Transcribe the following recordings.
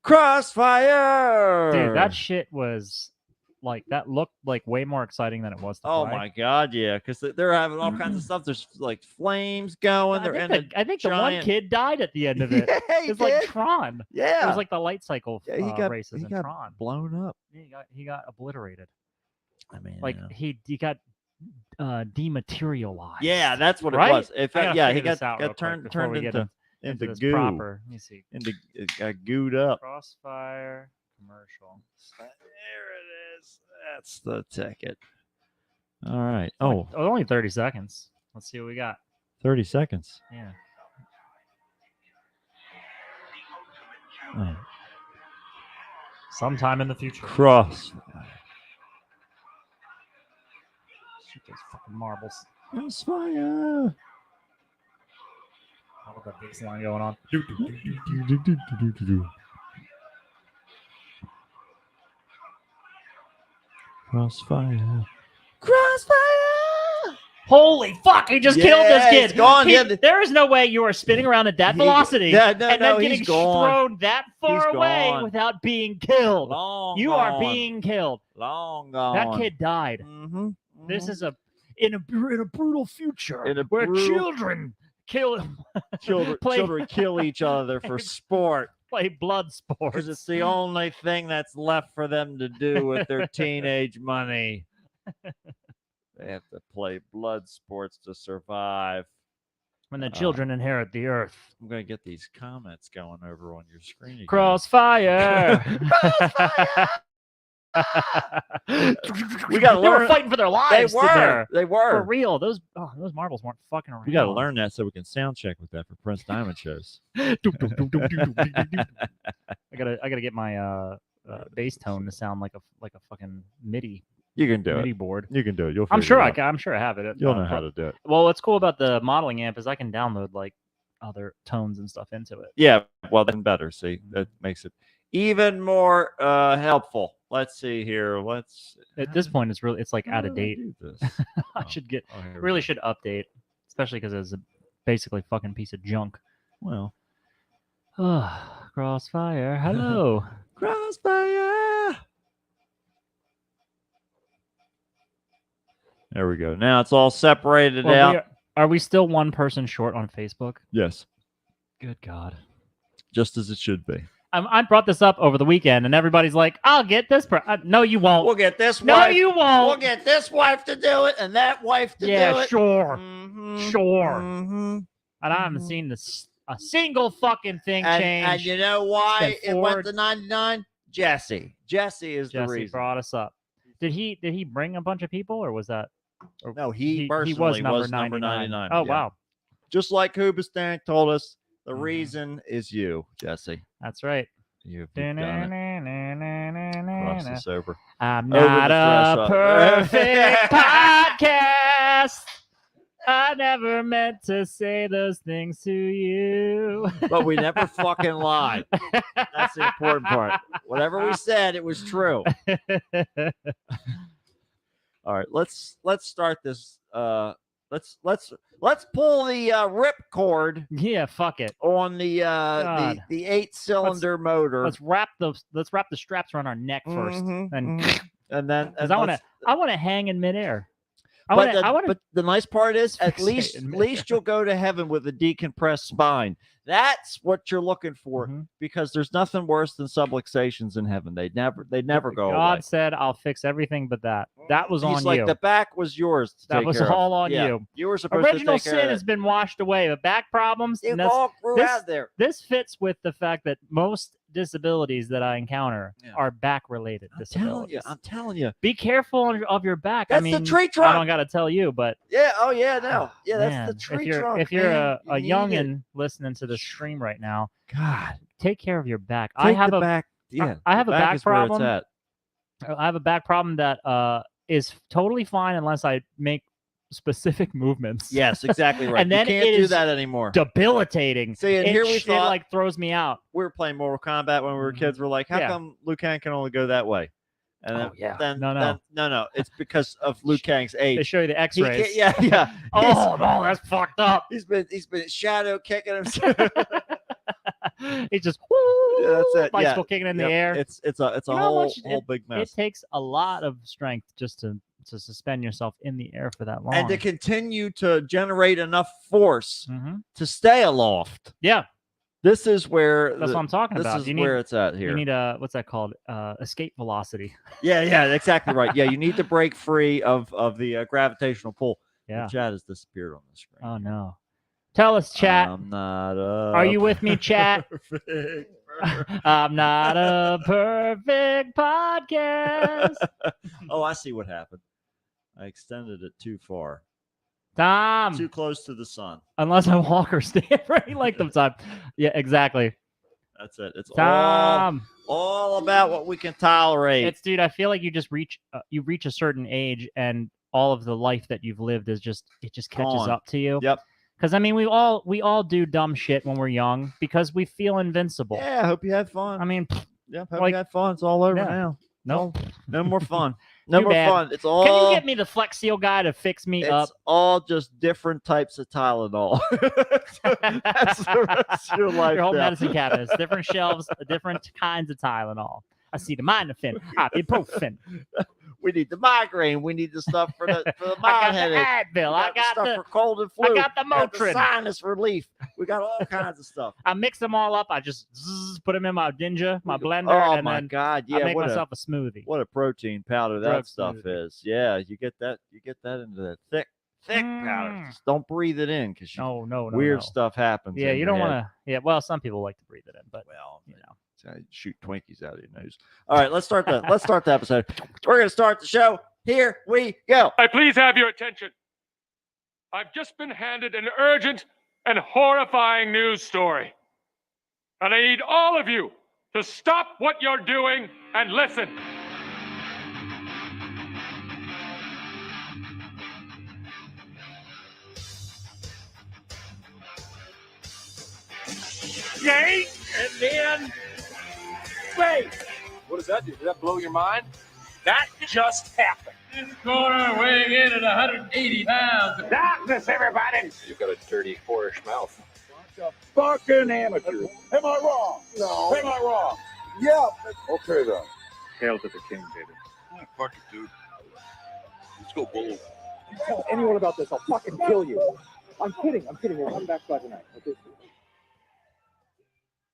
Crossfire. Dude, that shit was like that looked like way more exciting than it was to Oh play. my god, yeah, because they're having all kinds of stuff. There's like flames going. They're in I think the one giant... kid died at the end of it. Yeah, he It's like did. Tron. Yeah, It was like the light cycle yeah, he got races in Tron. blown up. He got obliterated. I mean, Like he got dematerialized. yeah, that's what right? it was. In fact, yeah, he got turned into this goo, proper. Let me see. got gooed up. Crossfire commercial. There it is. That's the ticket. All right. Only 30 seconds. Let's see what we got. 30 seconds. Yeah. Oh. Sometime in the future. Cross. Shoot those fucking marbles. Crossfire. How about that bass line going on? Crossfire. Crossfire. Holy fuck, he just killed this kid. He's gone. There is no way you are spinning around at that velocity and then getting he's gone. thrown that far away gone. without being killed. You are being killed. Long gone. That kid died. Mm-hmm. This is in a brutal future where children kill children kill each other for sport. Play blood sports. Because it's the only thing that's left for them to do with their teenage money. They have to play blood sports to survive. When the children inherit the earth. I'm going to get these comments going over on your screen again. Crossfire. We got to learn. They were fighting for their lives. They were. For real. Those marbles weren't fucking around. We got to learn that so we can sound check with that for Prince Diamond shows. I gotta get my bass tone to sound like a fucking MIDI. You can do MIDI it. board. You can do it. I'm sure I have it. You'll know how to do it. Well, what's cool about the modeling amp is I can download like other tones and stuff into it. Yeah, well then better. See, that makes it even more helpful. Let's see here. At this point, it's like out of date. I Really should update, especially because it's a basically fucking piece of junk. Well, Crossfire. Hello. Crossfire. There we go. Now it's all separated out. Are we still one person short on Facebook? Yes. Good God. Just as it should be. I brought this up over the weekend, and everybody's like, "I'll get this." No, you won't. We'll get this wife. No, you won't. We'll get this wife to do it, and that wife to do it. Yeah, sure. Mm-hmm. Sure. Mm-hmm. And I haven't seen a single fucking thing change. And you know why it went Ford. to 99? Jesse is the reason. Brought us up. Did he bring a bunch of people, or was that? Or No, he personally was number 99. Oh, Yeah. wow. Just like Hoobastank told us, the Mhm. reason is you, Jesse. That's right. You've done it. Cross this over. I'm Over not the a threshold. perfect podcast. I never meant to say those things to you. But we never fucking lied. That's the important part. Whatever we said, it was true. All right, let's start this. Let's pull the rip cord Yeah, fuck it. on the God. 8-cylinder motor. Let's wrap the straps around our neck 1st, and and then because I want to hang in midair. But the nice part is, at Fixate least in you'll go to heaven with a decompressed spine. That's what you're looking for, Mhm. because there's nothing worse than subluxations in heaven. They'd never go God away. said, "I'll fix everything but that." That was He's on like, you. the back was yours. To That take was care of. all on Yeah, you. You were supposed Original to take care sin of has been washed away, but back problems. it. and It that's- all grew this- out there. This fits with the fact that most disabilities that I encounter Yeah. are back-related disabilities. I'm telling you. Be careful of your back. That's I the mean, tree I trunk. don't got to tell you, but Yeah. Oh yeah. No. Yeah. That's man, the tree if you're, trunk. If you're man. a You need it. youngin listening to the stream right now, God. take care of your back. Take I have the a back. Yeah. I have the a back is where it's problem. at. I have a back problem that is totally fine unless I make specific movements. Yes, exactly right. And then you can't it do is that anymore. Debilitating. See, and It here we shit, thought like throws me out. we were playing Mortal Kombat when we were kids. We're like, how Yeah. come Liu Kang can only go that way? And Oh, yeah. then, No. no. It's because of Liu Kang's They age. show you the He can't- X-rays. yeah. Oh no, that's fucked up. He's been shadow kicking himself. He just Yeah, that's it. bicycle kicking in the Yep. air. It's a You know how whole much big It mess. takes a lot of strength just to suspend yourself in the air for that long. And to continue to generate enough force Mhm. to stay aloft. Yeah, This is where that's what I'm talking this about. is You where need it's at here. you need what's that called? Escape velocity. Yeah, exactly right. Yeah, you need to break free of the gravitational pull. Yeah. The chat has disappeared on the screen. Oh no. Tell us, chat. I'm not Are you with me, chat? perfect. I'm not a perfect podcast. Oh, I see what happened. I extended it too far. Tom. Too close to the sun. Unless I walk or stand for any length of time. Yeah, exactly. That's it. It's Tom. all about what we can tolerate. It's dude. I feel like you just reach a certain age, and all of the life that you've lived is just catches Gone. up to you. Yep. Because I mean, we all do dumb shit when we're young because we feel invincible. Yeah, I hope you had fun. I mean, Yep, hope like- you had fun. It's all over Yeah. now. no. No more fun. No Too more bad. fun. It's all. Can you get me the Flex Seal guy to fix me up? It's all just different types of Tylenol. That's the rest of your life. Your whole now. medicine cabinets, different shelves, different kinds of Tylenol. Acetaminophen, ibuprofen. We need the migraine. We need the stuff for the I mild got headache. the Advil. I the got stuff the. for cold and flu. I got the We got the Motrin. sinus relief. We got all kinds of stuff. I mix them all up. I just put them in my ginger, my blender, Oh and my then God! I Yeah, make what myself a smoothie. what a protein powder that Drug stuff smoothie. is. Yeah, you get that into that thick powder. Mm. Just don't breathe it in because No, weird no. stuff happens. Yeah, in you your don't head. want to. Yeah, well, some people like to breathe it in, but Well, you know. shoot Twinkies out of your nose. All right, let's start the episode. We're gonna start the show. Here we go. I please have your attention. I've just been handed an urgent and horrifying news story. And I need all of you to stop what you're doing and listen. Yay! And then wait. What does that do? Did that blow your mind? That just happened. This corner weighing in at 180 pounds. Darkness, everybody! You've got a dirty, whorish mouth. Fucking amateur. Am I wrong? No. Am I wrong? Yeah. Okay then. Hail to the king, baby. Fuck it, dude. Let's go bold. You tell anyone about this, I'll fucking kill you. I'm kidding. We're coming back by tonight. Okay.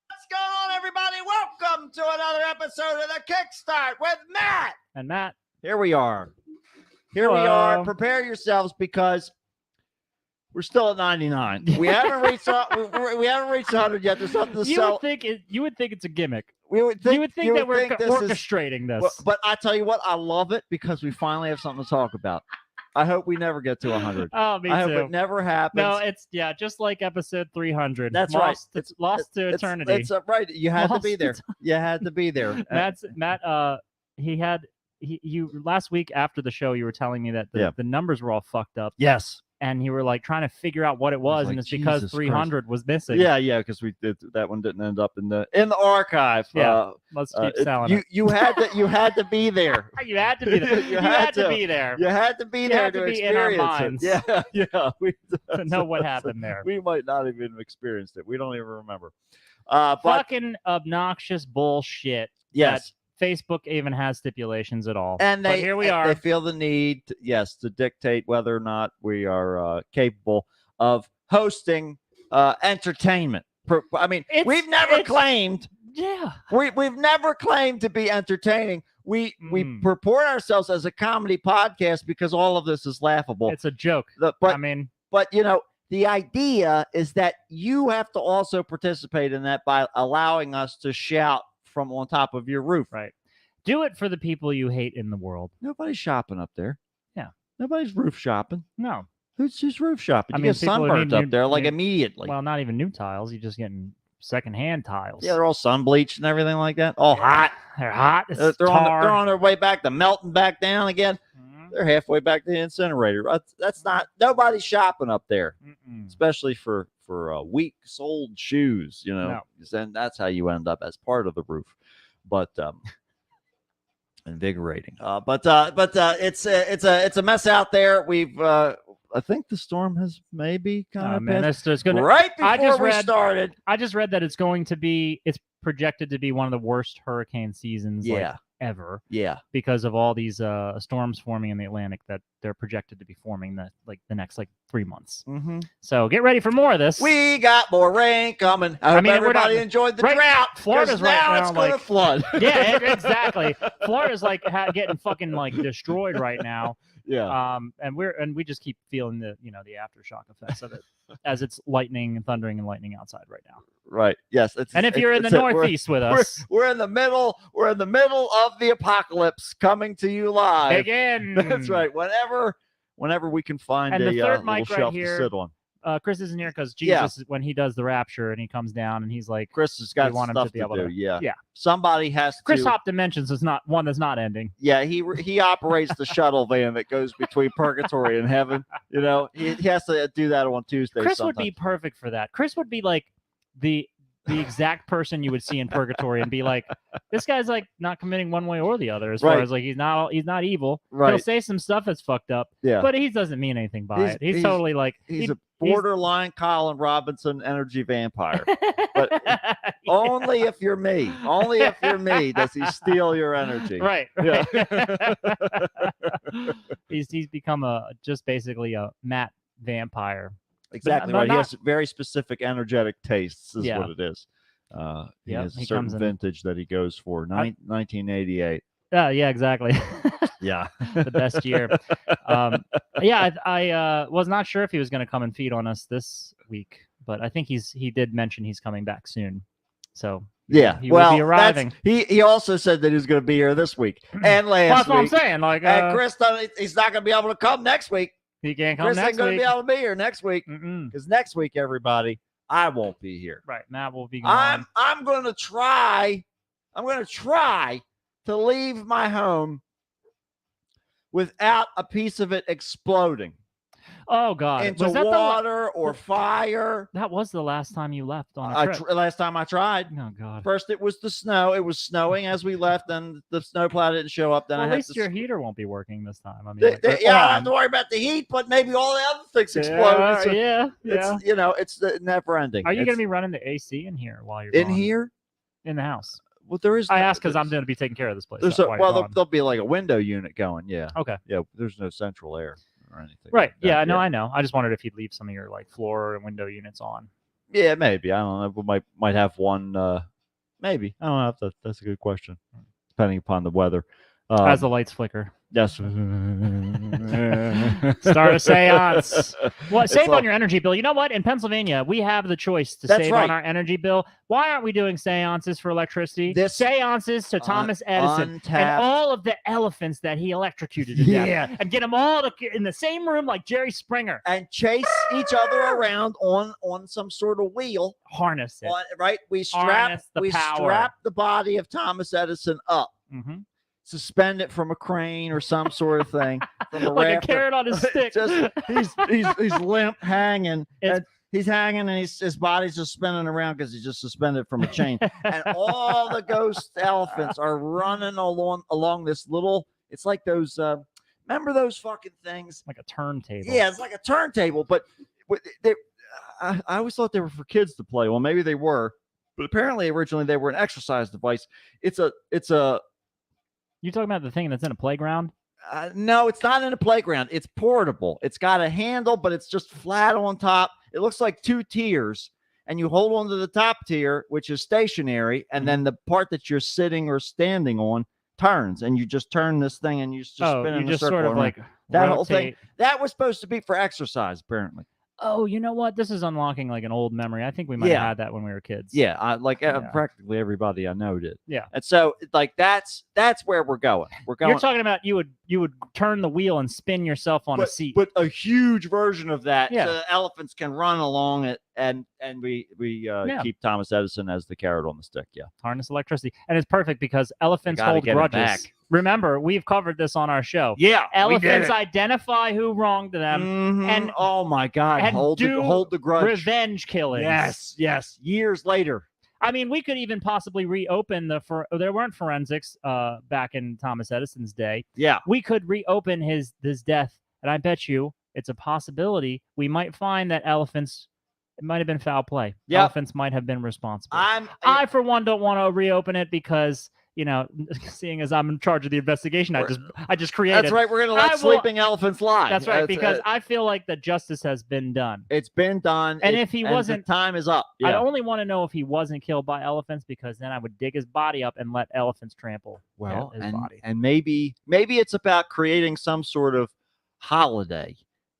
What's going on, everybody? Welcome to another episode of the Kickstart with Matt. And Matt, Here we are. Here we Hello. are. Prepare yourselves because we're still at 99. We haven't reached we haven't reached 100 yet. There's something to you sell. would think it's a gimmick. You would think that we're think this is- orchestrating this. But I tell you what, I love it because we finally have something to talk about. I hope we never get to 100. Oh, me I hope too. it never happens. No, it's just like episode 300. That's lost, right. Lost to It's- eternity. It's right. You had to be Lost there. You had to be there. Matt. You last week after the show, you were telling me that the numbers were all fucked up, Yes. and you were like trying to figure out what it was, like, and it's because Jesus 300 was missing. Yeah, because we did that one didn't end up in the archive. Yeah. Let's keep selling it. You had to be there. You had to be there. You You had had to to. be there You had to be You there had to to be in our experience it. minds. Yeah. to know what happened there. We might not have even experienced it. We don't even remember. But Fucking obnoxious bullshit. yes, Facebook even has stipulations at all. and But here we are. They feel the need, to dictate whether or not we are capable of hosting entertainment. I mean, we've never claimed. Yeah. We've never claimed to be entertaining. We Mm. purport ourselves as a comedy podcast because all of this is laughable. It's a joke. But I mean, the idea is that you have to also participate in that by allowing us to shout from on top of your roof. right. Do it for the people you hate in the world. Nobody's shopping up there. Yeah. Nobody's roof shopping. No. Who's roof shopping? I You mean, get people who sunburned need up new- there like new- immediately. Well, not even new tiles. You're just getting secondhand tiles. Yeah, they're all sun bleached and everything like that. All hot. They're hot. It's They're tar. on their way back to melting back down again. Mhm. They're halfway back to the incinerator. That's not nobody's shopping up there, Mm-mm. especially for weak-soled shoes. No. Then that's how you end up as part of the roof. But invigorating. But it's a mess out there. We've I think the storm has maybe kind Oh, of man, passed. it's gonna. Right I before just we read- started. I just read that it's projected to be one of the worst hurricane seasons like, Yeah. ever Yeah. because of all these storms forming in the Atlantic that they're projected to be forming the next 3 months. Mm-hmm. So get ready for more of this. We got more rain coming. I hope mean, we're not- everybody enjoyed the right, drought. 'Cause Florida's right now now, it's going to like- flood. Yeah, exactly. Florida's getting fucking destroyed right now. Yeah. And we just keep feeling the the aftershock effects of it as it's lightning and thundering and lightning outside right now. Right. Yes. And if you're in the Northeast with us, we're in the middle. We're in the middle of the apocalypse, coming to you live. again, That's right. Whenever we can find And a the third little mic right shelf here- to sit on. Chris isn't here because Yeah. Jesus, when he does the rapture and he comes down and he's like, Chris has got want him to stuff be to able do. to- Yeah. yeah. Somebody has Chris to. Hop Dimensions is not one that's not ending. Yeah. He operates the shuttle van that goes between purgatory and heaven. You know, he has to do that on Tuesdays. Chris would be sometimes. perfect for that. Chris would be like the exact person you would see in purgatory and be like, this guy's not committing one way or the other as far Right. as he's not evil. He'll Right. say some stuff that's fucked up, Yeah. but he doesn't mean anything by He's- it. He's he's- totally He's a borderline Colin Robinson energy vampire. But only if you're me. Only if you're me does he steal your energy. right. Yeah. he's become just basically a matte vampire. Exactly not- right. He not- has very specific energetic tastes, is Yeah. what it is. He Yep, has a he certain comes in- vintage that he goes for. 1988. Yeah, exactly. Yeah. The best year. I was not sure if he was going to come and feed on us this week, but I think he did mention he's coming back soon. So Yeah. he well, will be arriving. he also said that he was going to be here this week and Well, last that's what I'm week. saying. Like, And Chris, he's not going to be able to come next week. he can't come Chris ain't next going to week. be able to be here next week Mm-mm. because next week, everybody, I won't be here. Right, Matt will be gone. I'm going to try. I'm going to try to leave my home without a piece of it exploding Oh God, into was that water or fire. that was the last time you left on a trip? Last time I tried. Oh God. First, it was the snow. It was snowing as we left, and the snowplow didn't show up. Then Well, I at had least to. your heater won't be working this time. I mean, Yeah, I don't have to worry about the heat, but maybe all the other things explode. It's, yeah. it's never ending. Are you going to be running the AC in here while you're in gone? here? in the house? Well, there is. I no- ask because I'm there's- going to be taking care of this place. There's while a, you're well, gone. there'll be like a window unit going. Yeah. Okay. Yeah. There's no central air or anything. Right. like that, Yeah. No, I know. I just wondered if you'd leave some of your floor and window units on. Yeah, maybe. I don't know. We might have one. Maybe. I don't know. That's a good question. Depending upon the weather. As the lights flicker. Yes. Start a seance. Well, It's save all- on your energy bill. You know what? In Pennsylvania, we have the choice to That's save right. on our energy bill. Why aren't we doing seances for electricity? This- Seances to Thomas Edison and untapped- all of the elephants that he electrocuted to Yeah. death, and get them all in the same room like Jerry Springer. And chase each other around on some sort of wheel. Harness it. Right? We Harness the power. strap the body of Thomas Edison up, hmm suspend it from a crane or some sort of thing. From a Like a rafter. carrot on his stick. Just he's limp, hanging. It's- And he's hanging, and his body's just spinning around because he's just suspended from a chain. And all the ghost elephants are running along this little. It's like those. Remember those fucking things? Like a turntable. Yeah, it's like a turntable, but I always thought they were for kids to play. Well, maybe they were, but apparently originally they were an exercise device. It's a You talking about the thing that's in a playground? no, it's not in a playground. It's portable. It's got a handle, but it's just flat on top. It looks like two tiers, and you hold on to the top tier, which is stationary, and then the part that you're sitting or standing on turns, and you just turn this thing, and you just spin in you a just circle sort of around. like That whole thing. rotate. That was supposed to be for exercise, apparently. Oh, you know what? This is unlocking like an old memory. I think we might Yeah. have had that when we were kids. Yeah, Yeah. practically everybody I know did. Yeah. And so like that's where we're going. We're going You're talking about you would turn the wheel and spin yourself on a seat. but a huge version of that. Yeah. So the elephants can run along it, and we Yeah. keep Thomas Edison as the carrot on the stick. Yeah. Harness electricity. And it's perfect because elephants gotta hold get 'em grudges. back. Remember, we've covered this on our show. Yeah. Elephants identify who wronged them Mhm. and- oh my God, and hold do the grudge. revenge killings. Yes. Years later. I mean, we could even possibly reopen there weren't forensics back in Thomas Edison's day. Yeah. We could reopen his death, and I bet you it's a possibility we might find that elephants. It might have been foul play. Yep. Elephants might have been responsible. I I, for one, don't want to reopen it because, seeing as I'm in charge of the investigation, I just created. That's right. We're gonna let I will- sleeping elephants lie. That's right, because I feel like the justice has been done. it's been done. And if he wasn't- the time is up. I Yeah. only want to know if he wasn't killed by elephants, because then I would dig his body up and let elephants trample his body. and maybe it's about creating some sort of holiday.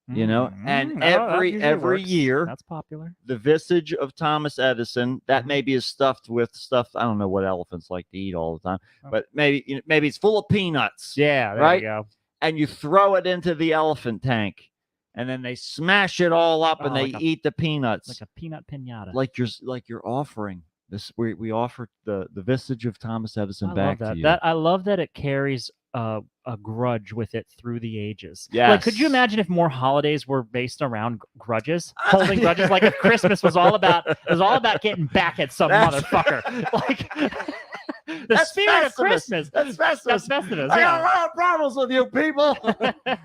And that usually every works. year, That's popular. the visage of Thomas Edison, that maybe is stuffed with stuff. I don't know what elephants like to eat all the time, Oh. but maybe it's full of peanuts. Yeah, there Right? you go. And you throw it into the elephant tank, and then they smash it all up and Oh, they like a- eat the peanuts. Like a peanut pinata. Like you're offering this. We offer the visage of Thomas Edison I back love that. to you. I love that it carries a grudge with it through the ages. Yes. Like, could you imagine if more holidays were based around grudges, holding grudges? Like if Christmas was all about getting back at some That's- motherfucker. Like the That's spirit of Festivus. Christmas. That's That's Festivus. Festivus. I got a Yeah. lot of problems with you people.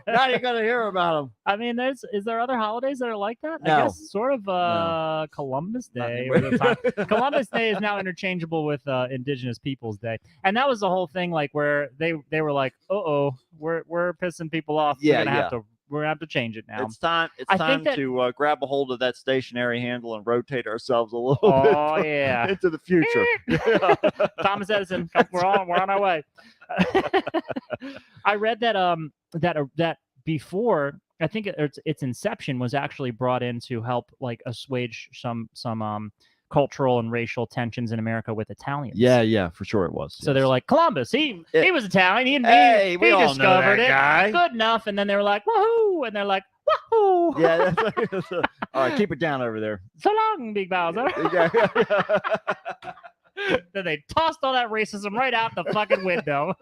Now you're gonna hear about them. I mean, is there other holidays that are like that? I No. guess sort of Columbus Day. Nothing. Or the time. Columbus Day is now interchangeable with Indigenous Peoples Day, and that was the whole thing. Like where they were like, we're pissing people off. Yeah, We're gonna have to change it now. It's time. It's I think time that- to grab a hold of that stationary handle and rotate ourselves a little bit. Oh yeah, into the future. Thomas Edison. We're on our way. I read that that before, I think its inception was actually brought in to help like assuage some cultural and racial tensions in America with Italians. Yeah, for sure it was. So they're like, Columbus, he was Italian. Hey, He we all know discovered that it. guy. Good enough. And then they were like, woohoo! And they're like, woohoo! Yeah. All right, keep it down over there. So long, Big Bowser. Then they tossed all that racism right out the fucking window.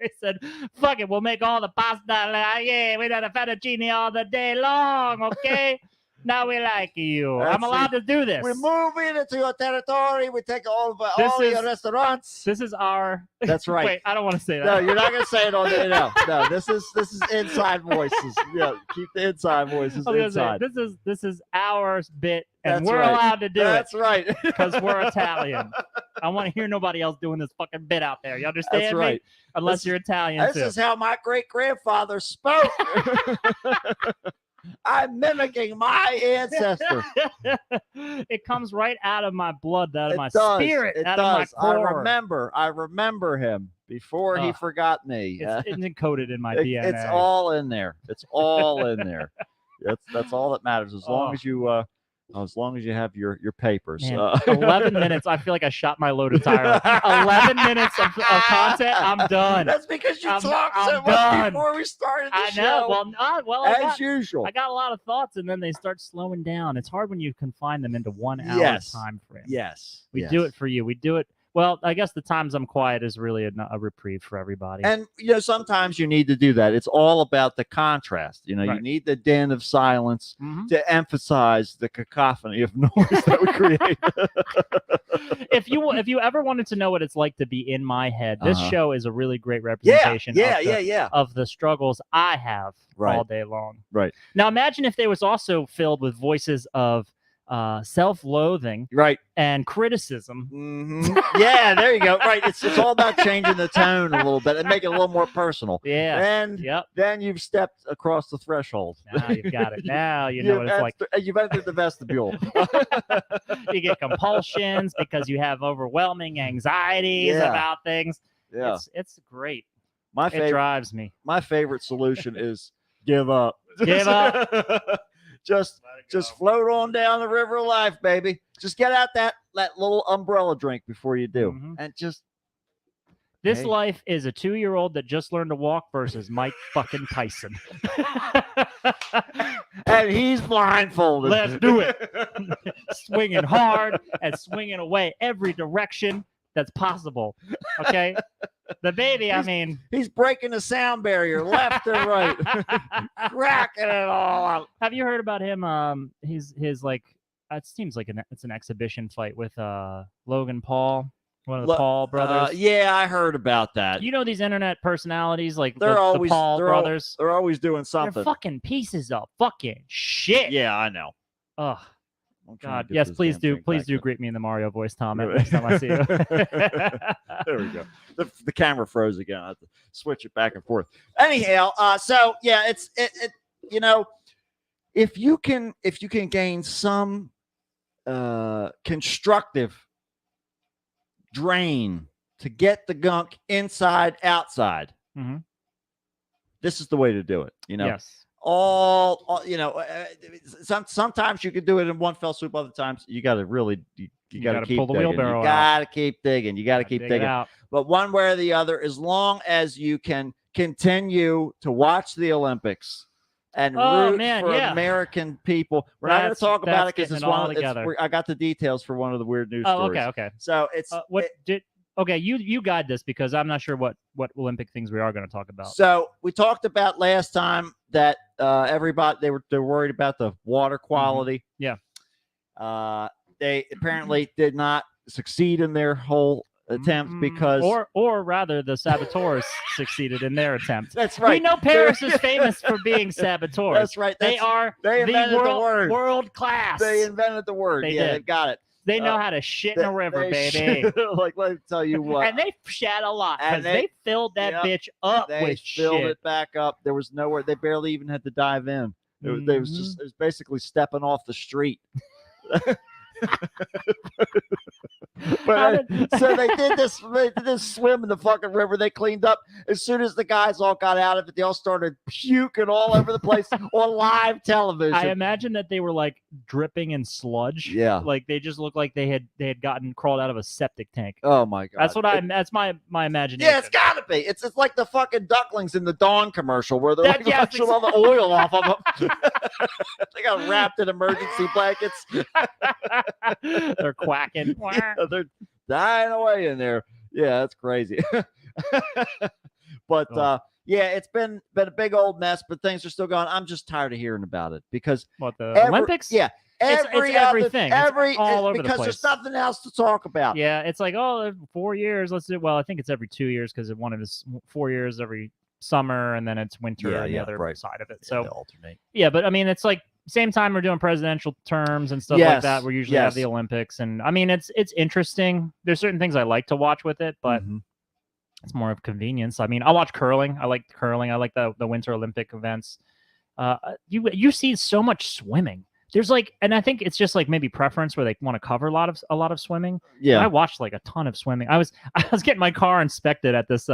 They said, fuck it, we'll make all the pasta. Yeah, we done a fettuccine all the day long, okay? Now we like you. I'm That's allowed to do this. We move into your territory. We take over This all is- your restaurants. This is our... That's right. Wait, I don't want to say that. No, you're not gonna say it on the no. This is inside voices. Yeah, keep the inside voices I was gonna inside. say, this is our bit, and That's we're right. allowed to do That's it right. because we're Italian. I want to hear nobody else doing this fucking bit out there. You understand That's me? right. Unless This- you're Italian This too. is how my great grandfather spoke. I'm mimicking my ancestor. It comes right out of my blood, out of It my does. spirit, It out does. of my core. I remember him before he Ugh. forgot me. It's encoded in my It- DNA. it's all in there. It's all in there. That's all that matters. As long as you have your papers. Man, 11 minutes. I feel like I shot my load entirely. 11 minutes of content. I'm done. That's because you I'm talked so done. much before we started the I show. know. Well, as usual. I got a lot of thoughts, and then they start slowing down. It's hard when you confine them into 1 hour Yes. time frame. Yes. We do it for you. We do it. Well, I guess the times I'm quiet is really a reprieve for everybody. And sometimes you need to do that. It's all about the contrast. You Right. need the din of silence Mhm. to emphasize the cacophony of noise that we create. if you ever wanted to know what it's like to be in my head, this Uh-huh. show is a really great yeah, representation. yeah, of the, yeah. of the struggles I have Right. all day long. Right. Now imagine if they was also filled with voices of self-loathing Right. and criticism. Yeah, there you go. Right. It's all about changing the tone a little bit and making it a little more personal. Yeah. And Yep. then you've stepped across the threshold. Now you've got it. Now you know what it's like. You've entered the vestibule. You get compulsions because you have overwhelming anxieties Yeah. about things. Yeah. It's great. My It favorite drives me. my favorite solution is give up. Give up. just float on down the river of life, baby. Just get out that little umbrella drink before you do. Mhm. And just This Hey. life is a 2-year-old that just learned to walk versus Mike fucking Tyson. and he's blindfolded. Let's do it. Swinging hard and swinging away every direction that's possible. Okay? The baby, I mean, He's breaking the sound barrier left and right. Cracking it all out. have you heard about him? His like, it seems like it's an exhibition fight with Logan Paul. One of the Paul brothers. Yeah, I heard about that. You know these internet personalities like They're the always Paul brothers. They're always doing They're something. fucking pieces of fucking shit. Yeah, I know. Oh I'm trying God. to get Yes, this please damn do. thing Please back do to- greet me in the Mario voice, Tom. Next time I see you. There we go. The camera froze again. I have to switch it back and forth. Anyhow, so yeah, it's you know, if you can gain some constructive drain to get the gunk inside outside, Mhm. this is the way to do it. You know, Yes. all you know, sometimes you can do it in one fell swoop. Other times you got to really you got to gotta keep pull the digging. wheelbarrow You out. got to keep digging. You got to keep Dig it digging. out. But one way or the other, as long as you can continue to watch the Olympics and Oh, root man, for yeah. American people, we're not going to That's- talk about it that's because it's getting it all one. It's, together. I got the details for one of the weird news Oh, stories. okay, okay. So it's Okay, you guide this because I'm not sure what Olympic things we are going to talk about. So we talked about last time that everybody they're worried about the water quality. Yeah. They apparently did not succeed in their whole attempt because or rather the saboteurs succeeded in their attempt. that's right. We know Paris is famous for being saboteurs. That's right. They are they invented the the word. world class. They invented the word. They Yeah, did. they've got it. They know how to shit in a river, baby. Like, let me tell you what. And they shat a lot And because they filled that yep, bitch up they with filled shit. it back up. There was nowhere. They barely even had to dive in. They was just it was basically stepping off the street. But so they did this. They did this swim in the fucking river. They cleaned up. As soon as the guys all got out of it, they all started puking all over the place on live television. I imagine that they were like dripping in sludge. Yeah. Like they just looked like they had gotten crawled out of a septic tank. Oh my god. That's what that's my imagination. Yeah, it's gotta be. It's like the fucking ducklings in the Dawn commercial where they're That- like yes, washing all the oil off of them. They got wrapped in emergency blankets. They're quacking. Yeah, they're dying away in there. Yeah, that's crazy. But Oh. yeah, it's been a big old mess, but things are still going. I'm just tired of hearing about it because What, the every- Olympics? Yeah, It's every other- everything. It's all over the because place. there's nothing else to talk about. Yeah, it's like, oh, 4 years. Let's do. Well, I think it's every 2 years because one of his 4 years every summer, and then it's winter Yeah, on the yeah, other right. side of it. They So alternate. yeah, but I mean, it's like same time we're doing presidential terms and stuff like Yes, that. We usually have the yes. Olympics, and I mean, it's interesting. There's certain things I like to watch with it, but Mhm. it's more of convenience. I mean, I watch curling. I like curling. I like the Winter Olympic events. You see so much swimming. There's like, and I think it's just like maybe preference where they want to cover a lot of swimming. Yeah. I watched like a ton of swimming. I was getting my car inspected at this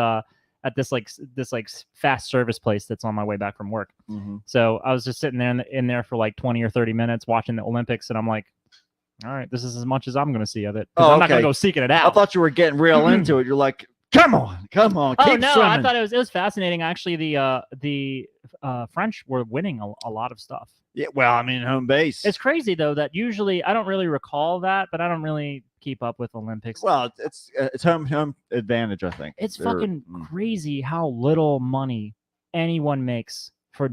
fast service place that's on my way back from work. Mhm. So I was just sitting there in there for like 20 or 30 minutes watching the Olympics, and I'm like, all right, this is as much as I'm going to see of it. 'Cause Oh, I'm not going okay. to go seeking it I out. thought you were getting real into it. You're like, come on, Oh keep no, swimming. I thought it was fascinating. Actually, the French were winning a lot of stuff. Yeah, well, I mean, home base. It's crazy though that usually I don't really recall that, but I don't really keep up with Olympics. well, it's home advantage, I think. It's They're- fucking crazy how little money anyone makes for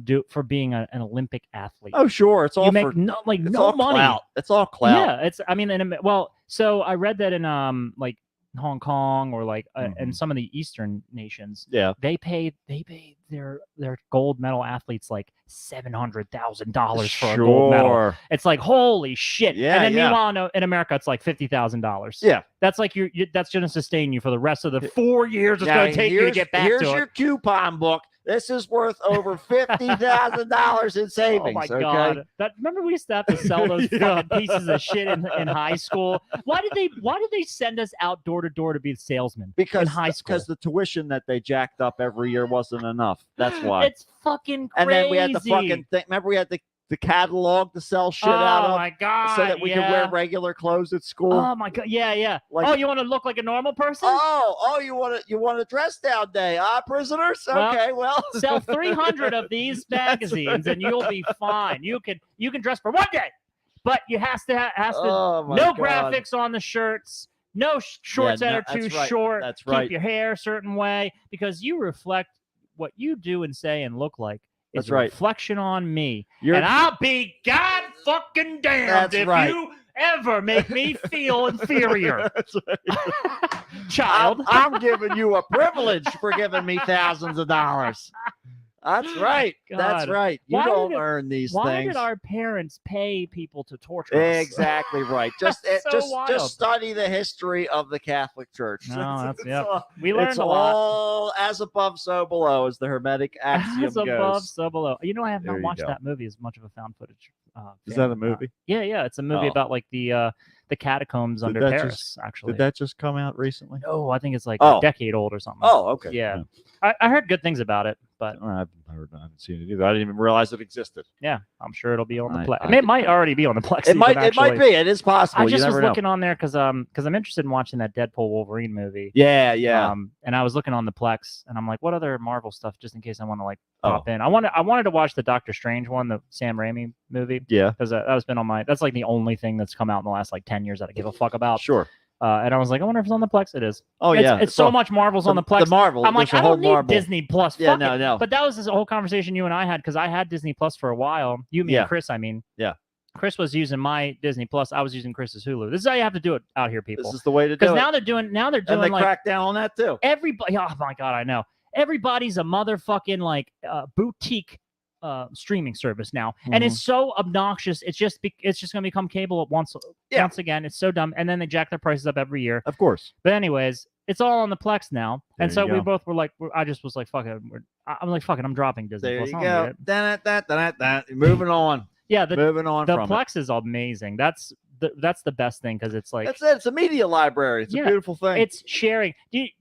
being an Olympic athlete. Oh, sure, it's all you make for no it's no all money. clout. It's all clout. Yeah, it's. I mean, well, so I read that in like Hong Kong or like Mhm. in some of the Eastern nations, Yeah. they pay their gold medal athletes like $700,000 for a gold medal. Sure. It's like holy shit. Yeah, And then yeah. meanwhile, in America, it's like $50,000. Yeah. That's like that's going to sustain you for the rest of the 4 years it's Now, going to take you to here's- get back Here's to your it. coupon book. This is worth over $50,000 in savings. Oh my okay? god! Remember we used to have to sell those Yeah. fucking pieces of shit in high school. Why did they send us out door to door to be salesmen Because in high school? because the tuition that they jacked up every year wasn't enough. That's why. It's fucking crazy. And then we had the fucking thing. Remember, we had the catalog to sell shit out Oh of my god! so that we could wear regular clothes at school. Oh my god! Yeah, yeah. Like- Oh, you want to look like a normal person? Oh, you want a dress down day, prisoners? Well, Okay, well, Sell 300 of these magazines and you'll be fine. You can dress for one day, but you has to Oh my no God. graphics on the shirts, no shorts Yeah, that no, are too that's right. short. That's Keep right. your hair a certain way because you reflect what you do and say and look like. Is That's a right. reflection on me, You're- and I'll be god fucking damned That's if right. you ever make me feel inferior. That's right. child. I'm giving you a privilege for giving me thousands of dollars. That's right. That's God. right. You Why don't did it- earn these Why things. did our parents pay people to torture us? Exactly right. Just So wild. just study the history of the Catholic Church. No, that's It's yep. all- We learned it's a lot. all as above, so below, as the Hermetic axiom As above, goes. so below. You know, I have There not you watched go. that movie as much of a found footage. Is fan. that a movie? Yeah, it's a movie Oh. about like the catacombs Did under that Paris. Actually, Did that just come out recently? oh, I think it's like Oh. a decade old or something. Oh, okay. Yeah. I heard good things about it, but I haven't seen it either. I didn't even realize it existed. yeah, I'm sure it'll be on the I- Plex. I- It might already be on the Plex. It might. even, It might actually. be. It is possible. I You just was never know. looking on there because I'm interested in watching that Deadpool Wolverine movie. Yeah. And I was looking on the Plex, and I'm like, what other Marvel stuff, just in case I want to like Oh. pop in. I wanted to watch the Doctor Strange one, the Sam Raimi movie, Yeah. because that's been on my. That's like the only thing that's come out in the last like 10 years that I give a fuck about. Sure. And I was like, I wonder if it's on the Plex. It is. Oh It's- yeah. it's so much Marvel's on the Plex. The Marvel. I'm like, there's I a whole don't need Marvel. Disney Plus. Yeah. Fuck it. No. But that was this whole conversation you and I had because I had Disney Plus for a while. You, me, Yeah. and Chris. I mean, Yeah. Chris was using my Disney Plus. I was using Chris's Hulu. This is how you have to do it out here, people. This is the way to do Because it. now they're doing and they like crack down on that too. everybody. Oh my god, I know. Everybody's a motherfucking like boutique streaming service now, and it's so obnoxious. It's just gonna become cable at once again. It's so dumb, and then they jack their prices up every year. Of course. But anyways, it's all on the Plex now, and There so you we go. both were like, I just was like, fuck it. I'm like, fuck it. I'm dropping Disney There Plus. you I don't need go. it. Moving on. Yeah, the Moving on from it. Plex is amazing. That's the best thing because it's like That's it. It's a media library. It's Yeah, a beautiful thing. it's sharing.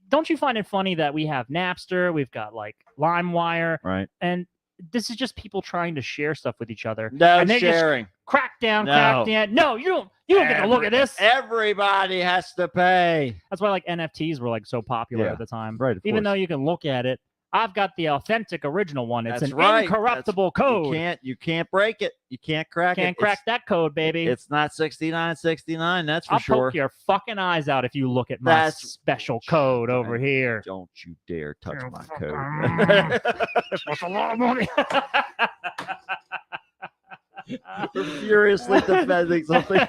Don't you find it funny that we have Napster, we've got like LimeWire, right. and this is just people trying to share stuff with each other. No and they just sharing. crack down. No. No, you don't get to look at this. Everybody has to pay. That's why like NFTs were like so popular Yeah, at the time. right, of Even course. though you can look at it, I've got the authentic original one. It's That's an right. incorruptible code. You can't break it. You can't crack it. Can't crack that code, baby. It's not 6969. That's for I'll sure. poke your fucking eyes out if you look at my That's- special code over here. Don't you dare touch You my fucking- code. That's a lot of money. We're furiously defending something.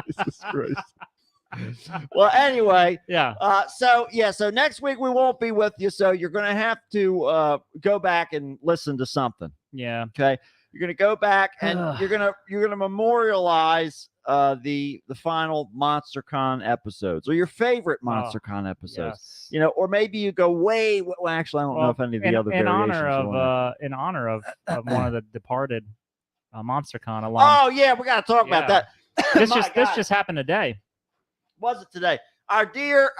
Jesus Christ. Well, anyway, Yeah. so next week we won't be with you, so you're gonna have to go back and listen to something. Yeah. Okay, you're gonna go back and you're gonna memorialize the final MonsterCon episodes or your favorite MonsterCon episodes. Yes. You know, or maybe you go way. Well, actually, I don't know if any of the other in variations honor are on there. of in honor of one of the departed MonsterCon alum. Oh yeah, we got to talk about Yeah. that. this My this God. just happened today. Was it today? Our dear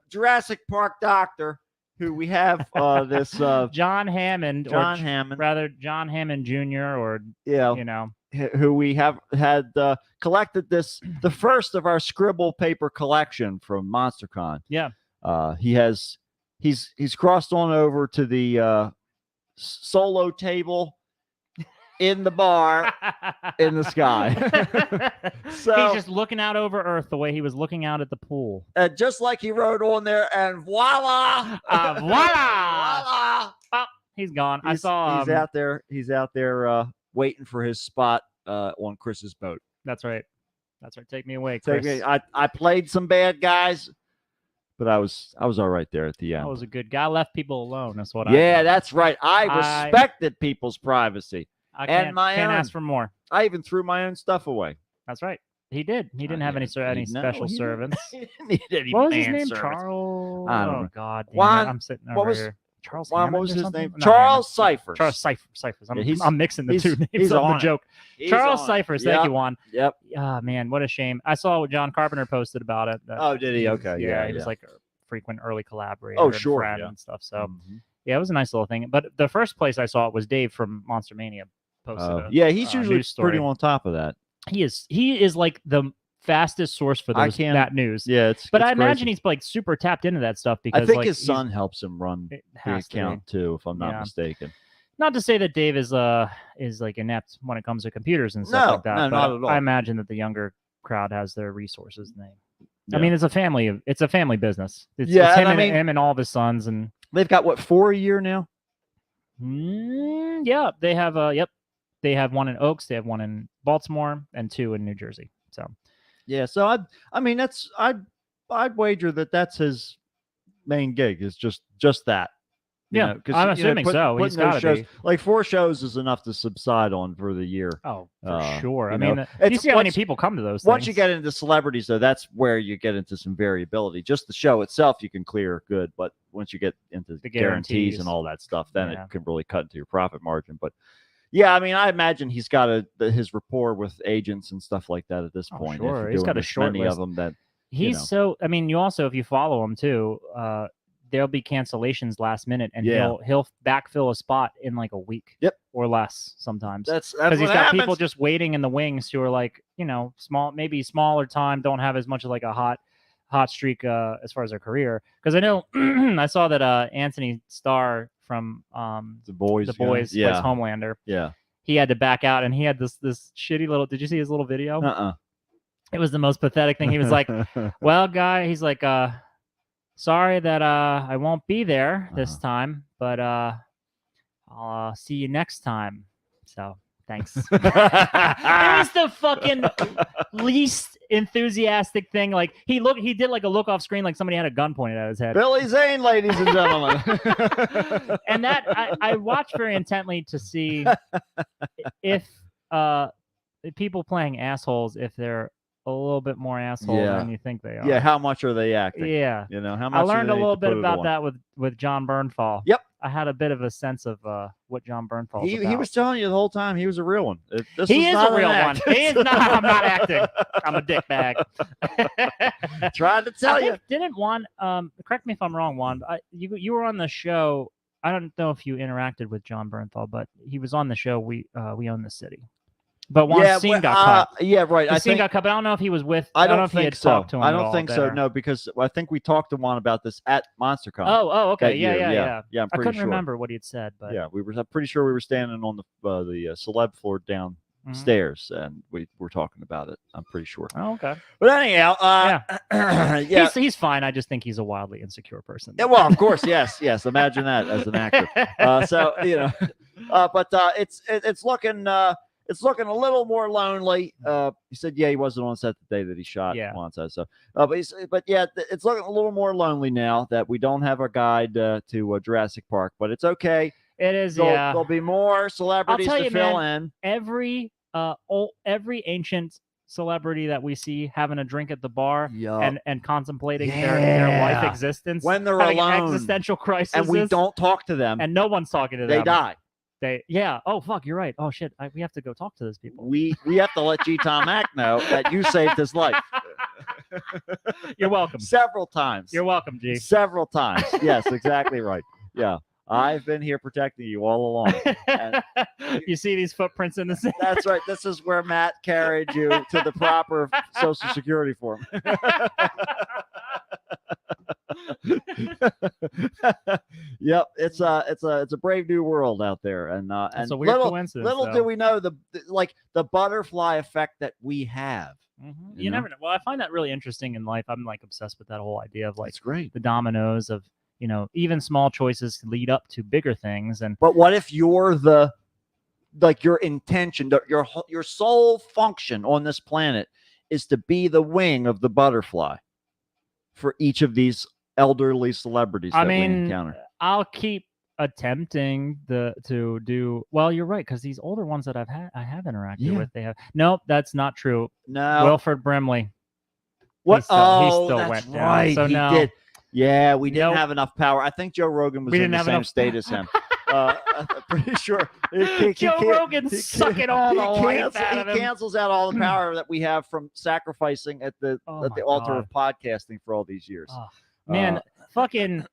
Jurassic Park doctor, who we have this John Hammond, John or Hammond, rather John Hammond Jr. or yeah, you know, who we have had collected the first of our scribble paper collection from MonsterCon. Yeah. He's crossed on over to the solo table in the bar in the sky. So he's just looking out over Earth the way he was looking out at the pool. just like he wrote on there, and voila, Voila! He's gone. I saw. he's out there. He's out there waiting for his spot on Chris's boat. That's right. That's right. Take me away, Chris. I played some bad guys, but I was all right there at the end. I was a good guy. Left people alone. That's what I. Yeah, thought. that's right. I respected people's privacy. I and can't, my can't own. ask for more. I even threw my own stuff away. That's right. He did. He didn't have any No, special he didn't- servants. He didn't need any What was his man name? servants. Charles. I don't Oh know. God. Damn Juan- it. I'm sitting over what was- here. Charles. Juan, Hammond what was or his something? name? Not Charles Hammond. Cyphers. Charles Cyphers. Yeah, I'm mixing the two names he's of on the it. joke. He's Charles on it. Cyphers. Yep, Thank you, Juan. Yep. Ah, man, what a shame. I saw what John Carpenter posted about it. that Oh, did he? Okay. Yeah, Yeah. he was like a frequent early collaborator. Oh, and sure, friend yeah. and stuff. So Mhm. yeah, it was a nice little thing. But the first place I saw it was Dave from Monster Mania posted. Yeah, he's a usually news story. pretty on top of that. He is like the fastest source for that news. Yeah, it's. But it's I imagine crazy. he's like super tapped into that stuff because I think like, his he's- son helps him run it the has to be. account too, if I'm not Yeah. mistaken. Not to say that Dave is like inept when it comes to computers and stuff No, like that. no, but not at all. I imagine that the younger crowd has their resources. And Yeah. I mean, it's a family business. It's Yeah, him and I and mean- him and all of his sons and They've got what 4 a year now. yeah, they have they have one in Oaks, they have one in Baltimore, and two in New Jersey. So Yeah, so I mean I'd wager that that's his main gig is just that. Yeah, I'm assuming so. He's putting those gotta shows, be. like 4 shows is enough to subside on for the year. Oh, for sure. you I know, mean, you it's- see how many once- people come to those Once you things. get into celebrities, though, that's where you get into some variability. Just the show itself, you can clear good, but once you get into The guarantees guarantees. and all that stuff, then Yeah. it can really cut into your profit margin. But yeah, I mean, I imagine he's got his rapport with agents and stuff like that at this Oh, point. If sure. you're He's doing got a this short many list. of them that He's know. so. I mean, you also, if you follow him too, there'll be cancellations last minute, and Yeah. he'll backfill a spot in like a week. Yep. Or less sometimes. that's Because he's what got happens. people just waiting in the wings who are like, maybe smaller time, don't have as much of like a hot streak as far as their career. Because I know I saw that Anthony Starr from the boys. The guy. Boys, plays Yeah. Homelander. Yeah. He had to back out, and he had this shitty little. Did you see his little video? Uh-uh. It was the most pathetic thing. He was like, "Well, guy," he's like, "Sorry that I won't be there this time, but I'll see you next time." So thanks. It was the fucking least enthusiastic thing. Like he did like a look off screen, like somebody had a gun pointed at his head. Billy Zane, ladies and gentlemen. And that I watched very intently to see if people playing assholes, if they're a little bit more asshole Yeah. than you think they are. Yeah, how much are they acting? Yeah. You know, how much I do learned they a need little to bit put it about on? that with John Bernthal. Yep. I had a bit of a sense of what John Bernthal He was telling you the whole time he was a real one. He is not a an real one. act. He is not. I'm not acting. I'm a dickbag. Tried to tell I you. think, didn't Juan? Correct me if I'm wrong, Juan. You were on the show. I don't know if you interacted with John Bernthal, but he was on the show. We own the city. But Juan's scene got cut. Yeah, right. His scene got cut, but I don't know if he was with. I don't know don't if he had think so. talked to him I at don't all think so. there. No, because I think we talked to Juan about this at MonsterCon. Oh, okay. that Yeah, year. yeah. Yeah, I'm I pretty couldn't sure. remember what he had said, but Yeah, I'm pretty sure we were standing on the celeb floor Mhm. downstairs, and we were talking about it. I'm pretty sure. Oh, okay. But anyhow, yeah. He's fine. I just think he's a wildly insecure person. Yeah, well, of course, yes. Imagine that as an actor. So but it's looking a little more lonely. He said, yeah, he wasn't on set the day that he shot. Yeah. Juan says so. But yeah, it's looking a little more lonely now that we don't have our guide to Jurassic Park. But it's okay. It is. There'll be more celebrities tell to you, fill man, in. Every ancient celebrity that we see having a drink at the bar Yeah. and contemplating their life Yeah. existence When they're having alone. existential crisis, And we don't talk to them. and no one's talking to They them. die. Oh fuck, you're right. Oh shit, we have to go talk to those people. We have to let G. Tom Mack know that you saved his life You're welcome. several times. You're welcome, G. Several times. Yes, exactly right. Yeah. I've been here protecting you all along. And You see these footprints in the sand. that's right. This is where Matt carried you to the proper Social Security form. Yep, it's a brave new world out there, and It's a weird coincidence. little though. do we know the butterfly effect that we have. Mhm. you You know? never know. Well, I find that really interesting in life. I'm like obsessed with that whole idea of like It's great. the dominoes of even small choices lead up to bigger things. And But what if you're your intention, your sole function on this planet is to be the wing of the butterfly for each of these elderly celebrities that we encounter? I'll keep attempting to do well. You're right, because these older ones that I have interacted Yeah. with, they have. Nope, that's not true. No. Wilford Brimley. What? He still That's went down. right. So he no. did. Yeah, we didn't Nope. have enough power. I think Joe Rogan was We in didn't the have same enough- state as him. I'm pretty sure. Joe Rogan's sucking all the life out of him. He cancels out all the power that we have from sacrificing at the Oh at the my altar God. of podcasting for all these years. Oh, man, Uh, fucking,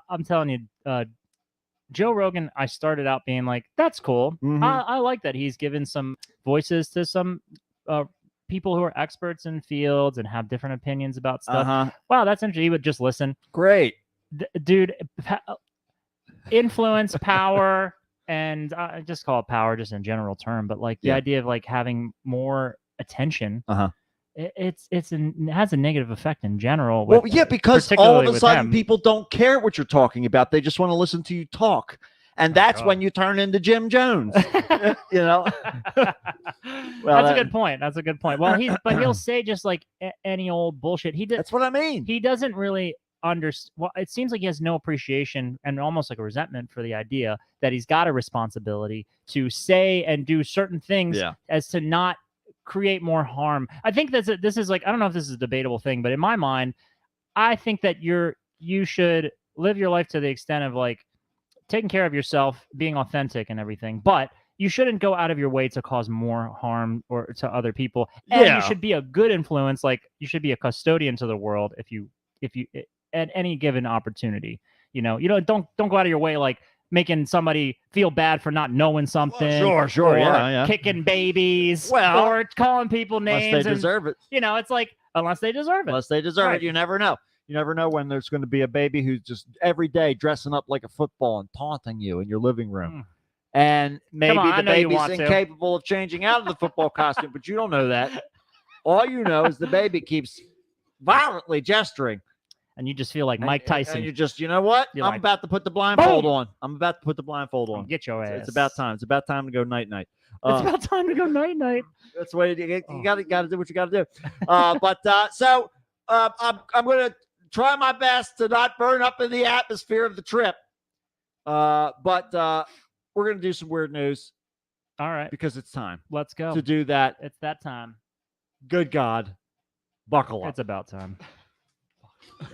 I'm telling you, Joe Rogan, I started out being like, that's cool. Mhm. I like that he's given some voices to some people who are experts in fields and have different opinions about stuff. Uh-huh. Wow, that's interesting. He would just listen. Great. Dude, influence, power, and I just call it power just in general term, but like the Yeah. idea of like having more attention. Uh-huh. It has a negative effect in general. Well, yeah, because all particularly of a with sudden him. people don't care what you're talking about. They just want to listen to you talk. and that's when you turn into Jim Jones. You know. Well, That's a good point. That's a good point. Well, he'll say just like any old bullshit. That's what I mean. He doesn't really understand. Well, it seems like he has no appreciation and almost like a resentment for the idea that he's got a responsibility to say and do certain things as to not create more harm. I think this is like, I don't know if this is a debatable thing, but in my mind, I think that you should live your life to the extent of like taking care of yourself, being authentic and everything, but you shouldn't go out of your way to cause more harm or to other people. And you should be a good influence. Like you should be a custodian to the world if you at any given opportunity. Don't go out of your way like making somebody feel bad for not knowing something. Sure, or kicking babies, or calling people names. Unless they deserve it. It's like unless they deserve it. Unless they deserve it, you never know. You never know when there's going to be a baby who's just every day dressing up like a football and taunting you in your living room. And maybe the baby's incapable of changing out of the football costume, but you don't know that. All you know is the baby keeps violently gesturing. And you just feel like Mike Tyson. And you just, you know what? I'm about to put the blindfold on. I'm about to put the blindfold on. Get your ass. It's about time. It's about time to go night-night. It's about time to go night-night. That's the way you got to do what you got to do. So I'm going to try my best to not burn up in the atmosphere of the trip. But we're going to do some weird news. All right. Because it's time. Let's go. To do that. It's that time. Good God. Buckle up. It's about time.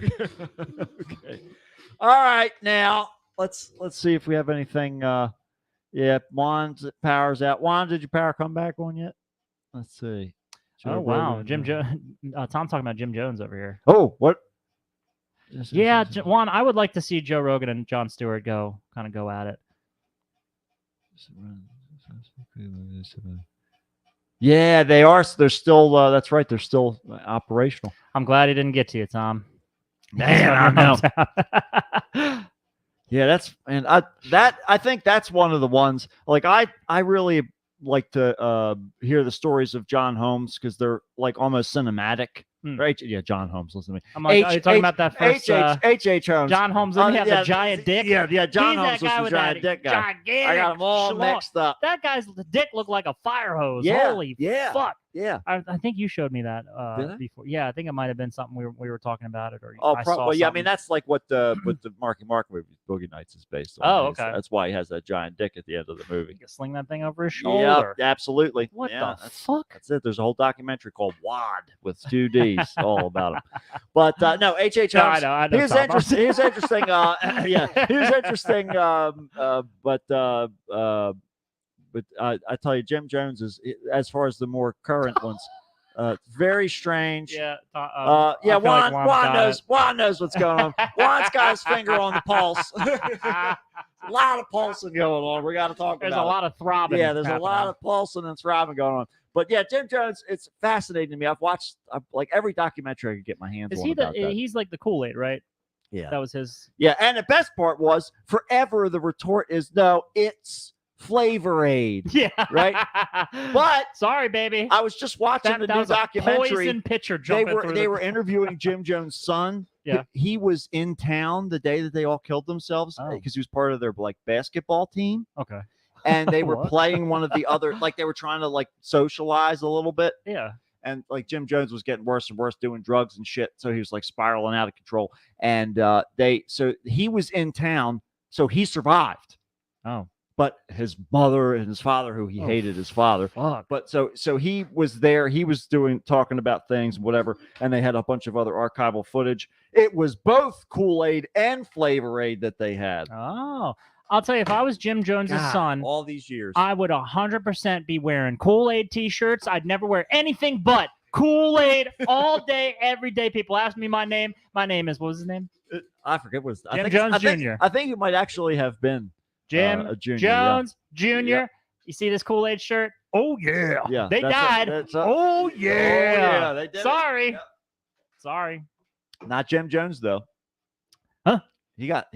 Okay. All right. Now, let's see if we have anything. Juan's power's out. Juan, did your power come back on yet? Let's see. Oh, wow. Jim Jones. Tom talking about Jim Jones over here. Oh, what? Yeah, Juan, I would like to see Joe Rogan and Jon Stewart go at it. Yeah, they are. They're still. That's right. They're still operational. I'm glad he didn't get to you, Tom. Man, I know. Yeah, I think that's one of the ones. Like I really like to hear the stories of John Holmes because they're like almost cinematic. Right? Yeah, John Holmes. Listen to me. I'm like, are you talking about that first H.H. Holmes? John Holmes. Didn't he have the giant dick? Yeah. John He's Holmes that guy was with the giant dick guy. Gigantic I got them all mixed up. That guy's dick looked like a fire hose. Yeah, Holy fuck. Yeah. I think you showed me that Did I? before. Yeah, I think it might have been something we were talking about it. Or Oh, I saw well, yeah. I something. mean, that's like what the Marky Mark movie Boogie Nights is based on. Oh, okay. That's why he has that giant dick at the end of the movie. You can sling that thing over his shoulder. Yeah, absolutely. What yeah, the fuck? That's it. There's a whole documentary called WAD with 2 Ds all about him. But no, H.H. Holmes. No, I know. He was interesting. He was interesting. Yeah, he was interesting. But I tell you, Jim Jones is, as far as the more current ones, very strange. Yeah. Yeah. Juan knows what's going on. Juan's got his finger on the pulse. A lot of pulsing going on. We got to talk There's about. a lot of throbbing. Yeah, there's a lot of pulsing and throbbing going on. But yeah, Jim Jones, it's fascinating to me. I've watched like every documentary I could get my hands on. He's like the Kool-Aid, right? Yeah. That was his. Yeah, and the best part was forever the retort is no, it's Flavor Aid. Yeah. Right? But sorry, baby. I was just watching the new documentary. Poison pitcher They were interviewing Jim Jones' son. Yeah. He was in town the day that they all killed themselves because he was part of their like basketball team. Okay. And they were What? playing one of the other, like they were trying to like socialize a little bit. Yeah. And like Jim Jones was getting worse and worse doing drugs and shit. So he was like spiraling out of control. And so he was in town. So he survived. Oh. But his mother and his father, who he hated his father. Fuck. But so he was there. He was talking about things, whatever. And they had a bunch of other archival footage. It was both Kool-Aid and Flavor Aid that they had. Oh. I'll tell you, if I was Jim Jones's son, all these years, I would 100% be wearing Kool-Aid t-shirts. I'd never wear anything but Kool-Aid all day, every day. People ask me my name. My name is, what was his name? I forget what his Jim Jones Jr. I think it might actually have been Jim Jr., Jones Jr. Yeah. You see this Kool-Aid shirt? Oh, yeah. Yeah, They died. Oh, yeah. They did it. Sorry. Yeah. Sorry. Not Jim Jones though. Huh? He got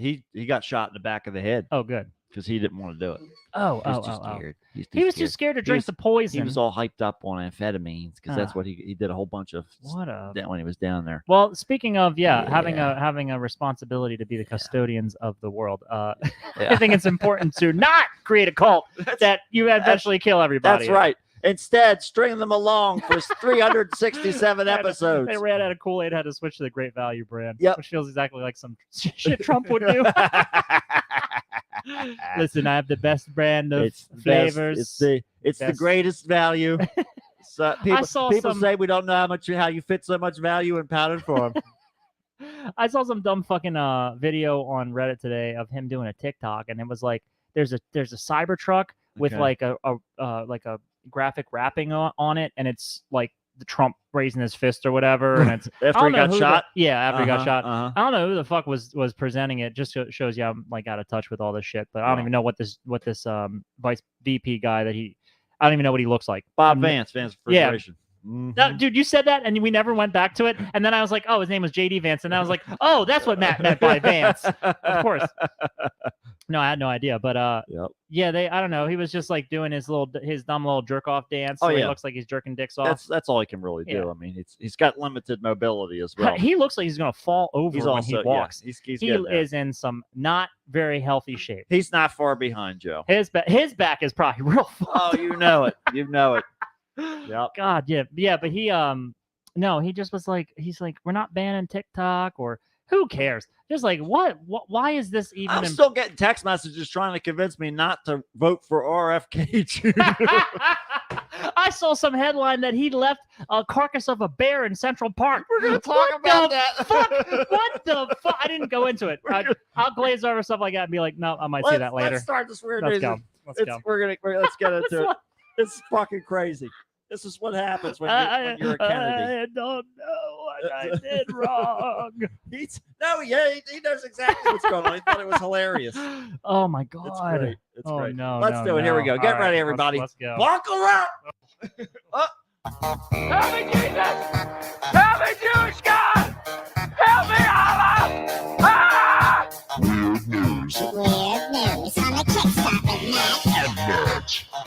shot in the back of the head. Oh, good. because he didn't want to do it. Oh, He was oh, too oh, oh. scared. He was too scared to drink was- the poison. He was all hyped up on amphetamines because that's Ah. what he did a whole bunch of What a when he was down there. Well, speaking of having Yeah. a responsibility to be the custodians of the world, I Yeah. think it's important to not create a cult that you eventually kill everybody. That's right. Instead, string them along for 367 They had to- episodes. They ran out of Kool-Aid, had to switch to the Great Value brand, Yep. which feels exactly like some shit Trump would do. Listen, I have the best brand of It's the best- flavors. it's the best. greatest value. So saw people some- say we don't know how you fit so much value in powdered form. I saw some dumb fucking video on Reddit today of him doing a TikTok, and it was like there's a Cybertruck with Okay. like a graphic wrapping on it, and it's like the Trump raising his fist or whatever, and it's I After he don't know got who the- shot. yeah, after he got shot. Uh-huh. I don't know who the fuck was presenting it. Just shows you I'm like out of touch with all this shit. But I don't Wow. even know what this vice VP guy that I don't even know what he looks like. Bob Mm, Vance, Vance Yeah. Refrigeration. No, Mhm. dude, you said that and we never went back to it. And then I was like, oh, his name was JD Vance, and I was like, oh, that's what Matt meant by Vance. Of course. No, I had no idea. But Yep. yeah, I don't know. He was just like doing his dumb little jerk off dance. Oh, where yeah. He looks like he's jerking dicks off. That's all he can really do. Yeah. I mean, he's got limited mobility as well. He looks like he's gonna fall over He's when also he walks. he's He getting there. is in some not very healthy shape. He's not far behind Joe. His back is probably real fucked. Oh, you know it. You know it. Yep. God, yeah, but he no, he just was like, he's like, we're not banning TikTok, or who cares? Just like what why is this even I'm still getting text messages trying to convince me not to vote for RFK Jr. I saw some headline that he left a carcass of a bear in Central Park. We're gonna talk What about the that. fuck? What the fuck? I didn't go into it. I'll glaze over stuff like that and be like, no, I might see that later. Let's start this weird Let's news. go. Let's go. Let's get into it. What? It's fucking crazy. This is what happens when you're a Kennedy. I don't know what I did wrong. He knows exactly what's going on. He thought it was hilarious. Oh my It's god. great. It's Oh great. no. Let's no, do it. Here we no. go. Get All ready, right, everybody. Let's go. Buckle up. Help me, Jesus! Help me, Jewish God! Help me, Allah! Ah! Weird news on the Kickstarter, Matt.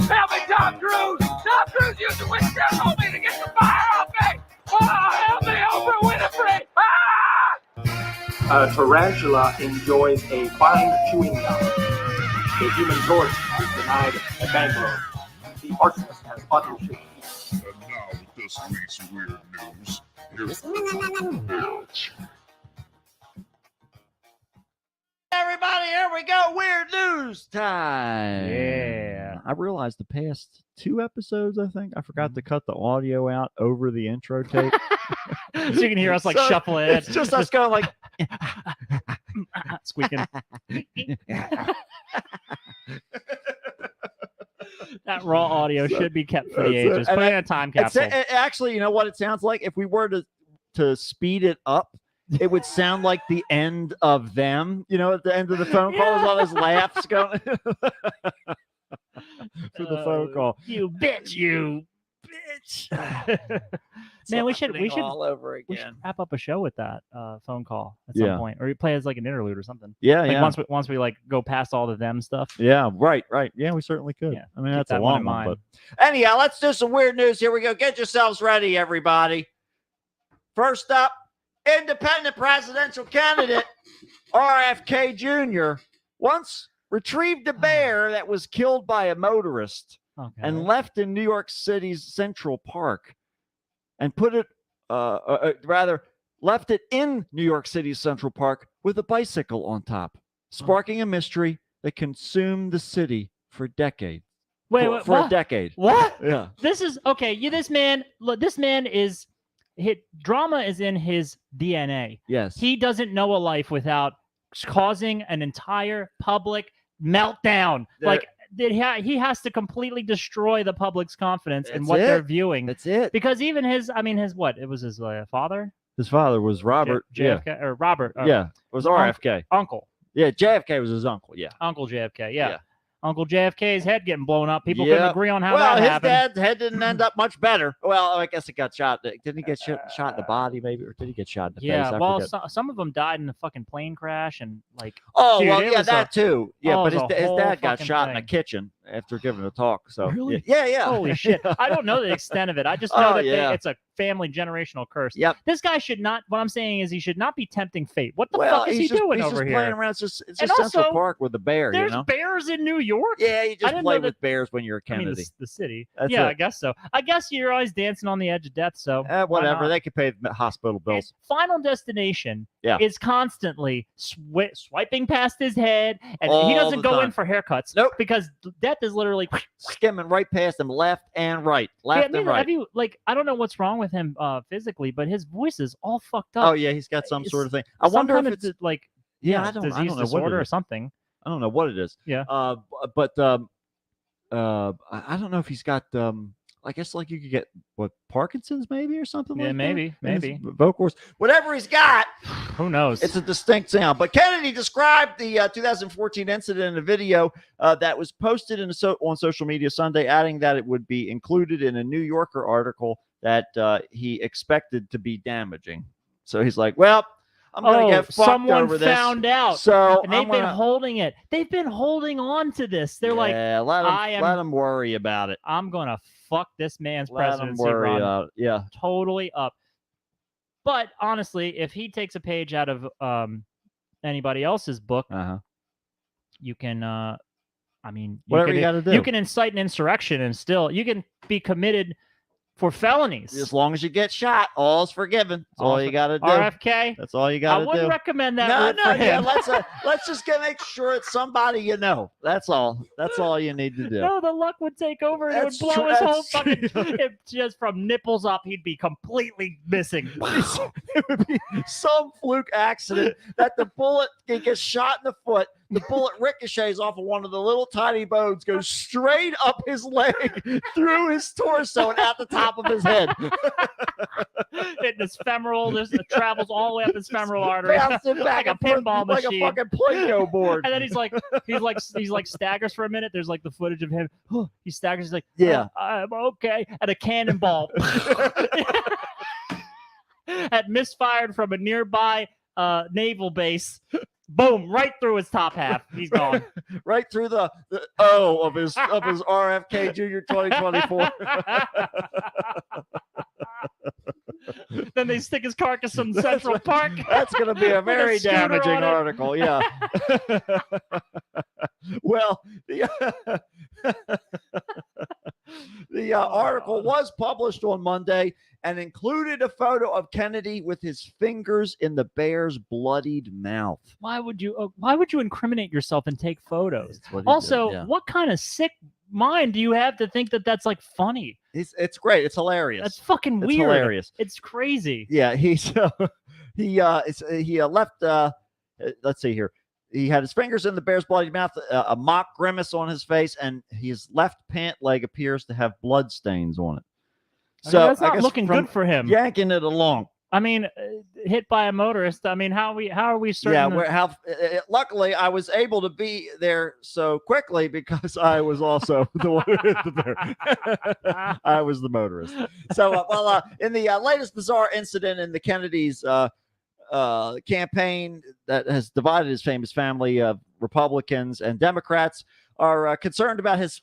Help me, Tom Cruise! Tom Cruise used the witchcraft on me to get the fire off me! Oh, help me, Oprah Winfrey! Ah! A tarantula enjoys a fine chewing gum. The human torch is denied a bank loan. The arsonist has button shaped. And now with this week's weird news, here's Mitch. Everybody, here we go. Weird news time. Yeah. I realized the past 2 episodes, I think, I forgot to cut the audio out over the intro tape. So you can hear us like So, shuffling it. It's just us going like, squeaking. That raw audio should be kept for the That's it. ages. And Put it in a time it's, capsule. actually, you know what it sounds like? If we were to speed it up, it would sound like the end of them. You know, at the end of the phone call, with all those laughs going for the phone call. You bitch, you bitch. Man, we should all over we should again. wrap up a show with that phone call at Yeah. some point, or you play as like an interlude or something. Yeah, Like yeah. once we like go past all the them stuff. Yeah, right. Yeah, we certainly could. Yeah, I mean, keep that's a that one long in one, mind. but anyhow, let's do some weird news. Here we go. Get yourselves ready, everybody. First up, independent presidential candidate RFK Jr. once retrieved a bear that was killed by a motorist Okay. and left in New York City's Central Park, and put it, rather, left it in New York City's Central Park with a bicycle on top, sparking a mystery that consumed the city for decades. wait, for a what? decade. What? Yeah. This is okay. This man is drama is in his DNA. Yes. He doesn't know a life without causing an entire public meltdown. There- Like he has to completely destroy the public's confidence in That's what they're it. viewing. That's it. Because even his what? It was his father, His father was Robert. JFK, or Robert, Yeah. It was RFK. uncle, Yeah. JFK was his uncle. Yeah. Uncle JFK. Yeah. Yeah. Uncle JFK's head getting blown up. People couldn't Yep. agree on how Well, that his happened. dad's head didn't end up much better. Well, I guess it got shot. Didn't he get shot in the body, maybe, or did he get shot in the face? Yeah, I well, forget. some of them died in a fucking plane crash, and like, Oh, dude, well, it yeah, was that too. Yeah, oh, but it his, was a his whole dad got fucking shot in a thing. kitchen after giving a talk. So Really? yeah. holy shit! I don't know the extent of it. I just know Oh, that yeah. it's a family generational curse. Yep. This guy should not. What I'm saying is, he should not be tempting fate. What the Well, fuck is he he's just, doing he's over just here? playing around. It's And just Central also, Park with the bear, There's you know. bears in New York. Yeah, you just didn't play know with bears when you're a I mean, Kennedy. the city. That's yeah, it. I guess so. I guess you're always dancing on the edge of death. So why Whatever, not? they could pay the hospital bills. His Final Destination Yeah. is constantly swiping past his head, and All he doesn't the go time. in for haircuts. Nope. Because death is literally. Skimming right past him, left and right, left and right. Have you like? I don't know what's wrong with him physically, but his voice is all fucked up. Oh yeah, he's got some sort of thing. I Some wonder kind if of it's like yeah. I don't disease know what disorder it or is. something. I don't know what it is. Yeah. But I don't know if he's got I guess like you could get what Parkinson's maybe or something Yeah, like maybe, that. in his maybe. vocal cords. Whatever he's got, Who knows? it's a distinct sound. But Kennedy described the 2014 incident in a video that was posted on social media Sunday, adding that it would be included in a New Yorker article that he expected to be damaging. So he's like, well, I'm going to get fucked someone over this. found out. So And they've I'm been gonna, holding it. They've been holding on to this. They're like, yeah, let him worry about it. I'm gonna fuck this man's Let him presidency worry run about it. Yeah. totally up. But honestly, if he takes a page out of anybody else's book, Uh-huh. you can I mean Whatever you gotta do. You can incite an insurrection and still you can be committed for felonies. As long as you get shot, all's forgiven. That's all you got to do. RFK. That's all you I got to wouldn't do. recommend that No, route no, for yeah. him. Let's just make sure it's somebody you know. That's all. That's all you need to do. No, the luck would take over and it would That's blow true, his whole that's fucking. true. It, just from nipples up, he'd be completely missing. It would be some fluke accident that the bullet he gets shot in the foot. The bullet ricochets off of one of the little tiny bones, goes straight up his leg, through his torso, and out the top of his head. Hitting his femoral, this it travels all the way up his femoral artery, Bouncing back like a and forth pinball like machine. a fucking Play-Doh board. And then he's like staggers for a minute. There's like the footage of him. He staggers. He's like, Yeah. "Oh, I'm okay. And a cannonball had misfired from a nearby naval base. Boom! Right through his top half. He's gone. Right through the O of his RFK Junior 2024. Then they stick his carcass in Central Park. That's going to be a very scooter damaging on it. article. Yeah. Well, the article was published on Monday and included a photo of Kennedy with his fingers in the bear's bloodied mouth. Why would you incriminate yourself and take photos? That's what he Also, did, yeah. what kind of sick mind do you have to think that that's like funny? It's great. It's hilarious. That's fucking It's weird. hilarious. It's crazy. Yeah, he left. Let's see here. He had his fingers in the bear's bloody mouth, a mock grimace on his face, and his left pant leg appears to have blood stains on it. I mean, So that's I not guess looking from good for him. yanking it along. I mean, hit by a motorist. I mean, how are we certain? Yeah, that- luckily I was able to be there so quickly because I was also the one who hit the bear. I was the motorist. So, in the latest bizarre incident in the Kennedys' campaign that has divided his famous family of Republicans and Democrats are concerned about his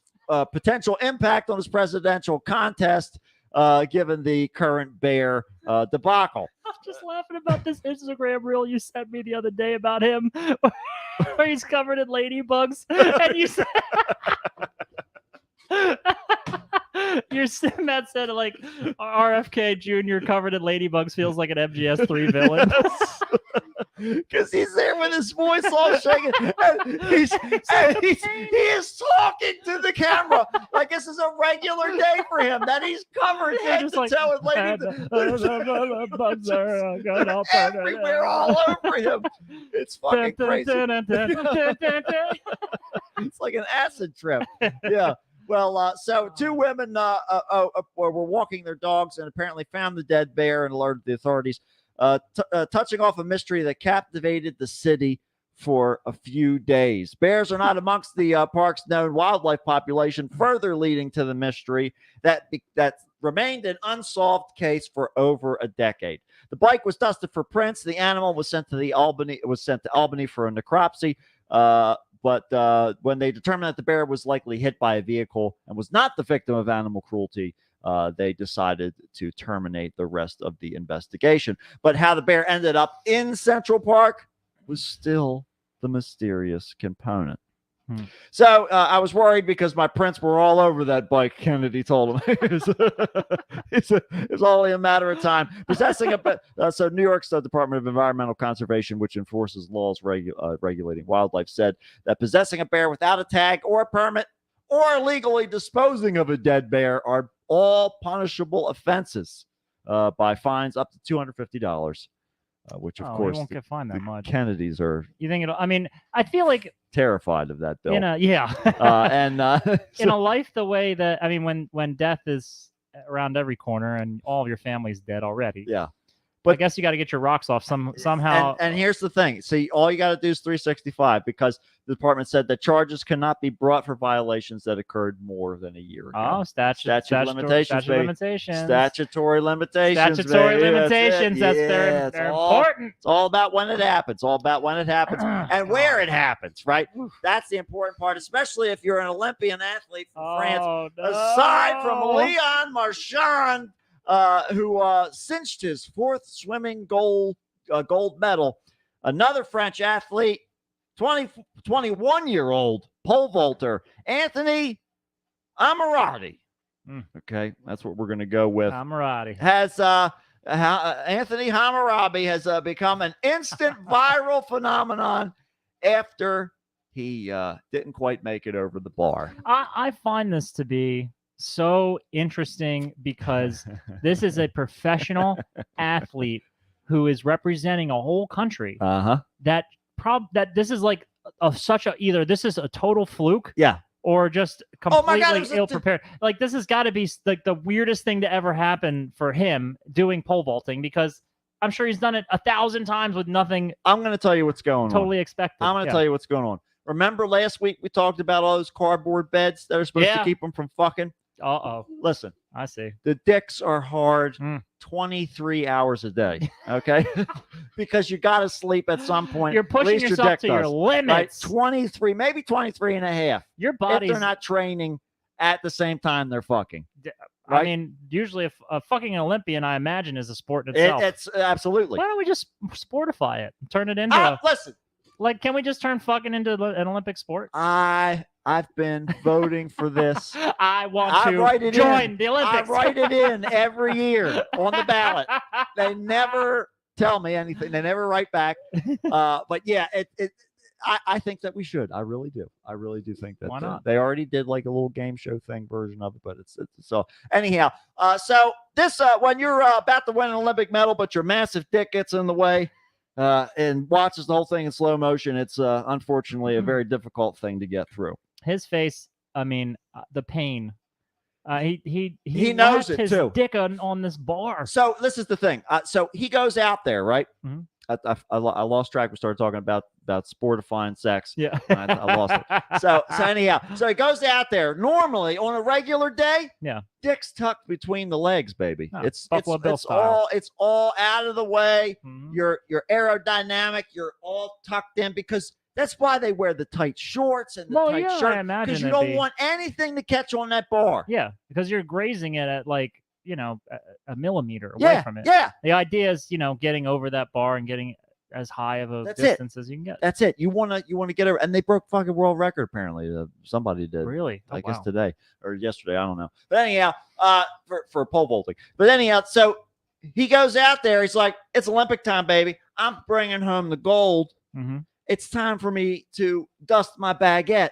potential impact on his presidential contest, given the current bear debacle. I'm just laughing about this Instagram reel you sent me the other day about him, where he's covered in ladybugs, and you said. Matt said like RFK Jr. covered in ladybugs feels like an MGS3 villain. Because he's there with his voice all shaking. And he is talking to the camera like this is a regular day for him, that he's covered head just to like, toe with ladies. bugs are going up Everywhere, all over him. It's fucking crazy. It's like an acid trip. Yeah. Well, so two women were walking their dogs and apparently found the dead bear and alerted the authorities, touching off a mystery that captivated the city for a few days. Bears are not amongst the park's known wildlife population, further leading to the mystery that remained an unsolved case for over a decade. The bike was dusted for prints. The animal was sent to Albany for a necropsy. But when they determined that the bear was likely hit by a vehicle and was not the victim of animal cruelty, they decided to terminate the rest of the investigation. But how the bear ended up in Central Park was still the mysterious component. So I was worried because my prints were all over that bike, Kennedy told him. It's only a matter of time. Possessing so New York's Department of Environmental Conservation, which enforces laws regulating wildlife, said that possessing a bear without a tag or a permit or illegally disposing of a dead bear are all punishable offenses by fines up to $250. Which, of course, we won't get fined that much. Kennedys are. You think it'll? I mean, I feel like terrified of that bill. in a life the way that when death is around every corner and all of your family's dead already. Yeah. But I guess you got to get your rocks off somehow. And here's the thing. See, all you got to do is 365 because the department said that charges cannot be brought for violations that occurred more than a year ago. Oh, statutory limitations. Statutory limitations. That's they're important. It's all about when it happens. And where it happens, right? That's the important part, especially if you're an Olympian athlete from France. No. Aside from Leon Marchand, who cinched his fourth swimming gold medal. Another French athlete, 21-year-old pole vaulter, Anthony Ammirati. Okay, that's what we're going to go with. Ammirati. Has Anthony Hammurabi has become an instant viral phenomenon after he didn't quite make it over the bar. I find this to be so interesting because this is a professional athlete who is representing a whole country. That this is like either this is a total fluke, or just completely ill prepared. Like this has got to be like the weirdest thing to ever happen for him doing pole vaulting because I'm sure he's done it 1,000 times with nothing. I'm going to tell you what's going on. Totally expected. I'm going to tell you what's going on. Remember last week we talked about all those cardboard beds that are supposed to keep them from fucking? Listen, I see. The dicks are hard 23 hours a day, okay? Because you got to sleep at some point. You're pushing yourself to your limits. Right? 23, maybe 23 and a half. Your body's... If they're not training at the same time they're fucking. Right? I mean, usually a fucking Olympian, I imagine, is a sport in itself. It's absolutely. Why don't we just sportify it? Turn it into listen. Like, can we just turn fucking into an Olympic sport? I've been voting for this. I want to join the Olympics. I write it in every year on the ballot. They never tell me anything. They never write back. But yeah, I think that we should. I really do. I really do think that. Why not? They already did like a little game show thing version of it, but it's so anyhow. So this when you're about to win an Olympic medal, but your massive dick gets in the way. And watches the whole thing in slow motion. It's unfortunately a very difficult thing to get through. His face, I mean, the pain. He knows it his too. Dick on this bar. So this is the thing. So he goes out there, right? Mm-hmm. I lost track. We started talking about sportifying sex. Yeah, I lost it. So anyhow, so he goes out there. Normally on a regular day, dick's tucked between the legs, baby. Oh, it's Buffalo Bill style. It's all out of the way. Mm-hmm. You're aerodynamic. You're all tucked in because that's why they wear the tight shorts and the tight shirt. Because you don't want anything to catch on that bar. Yeah, because you're grazing it at like a millimeter away from it. Yeah. The idea is getting over that bar and getting as high of a distance as you can get. That's it. You want to get over, and they broke fucking world record apparently. Somebody did. Really? I guess today or yesterday. I don't know. But anyhow, for pole vaulting. But anyhow, so he goes out there. He's like, "It's Olympic time, baby. I'm bringing home the gold. Mm-hmm. It's time for me to dust my baguette,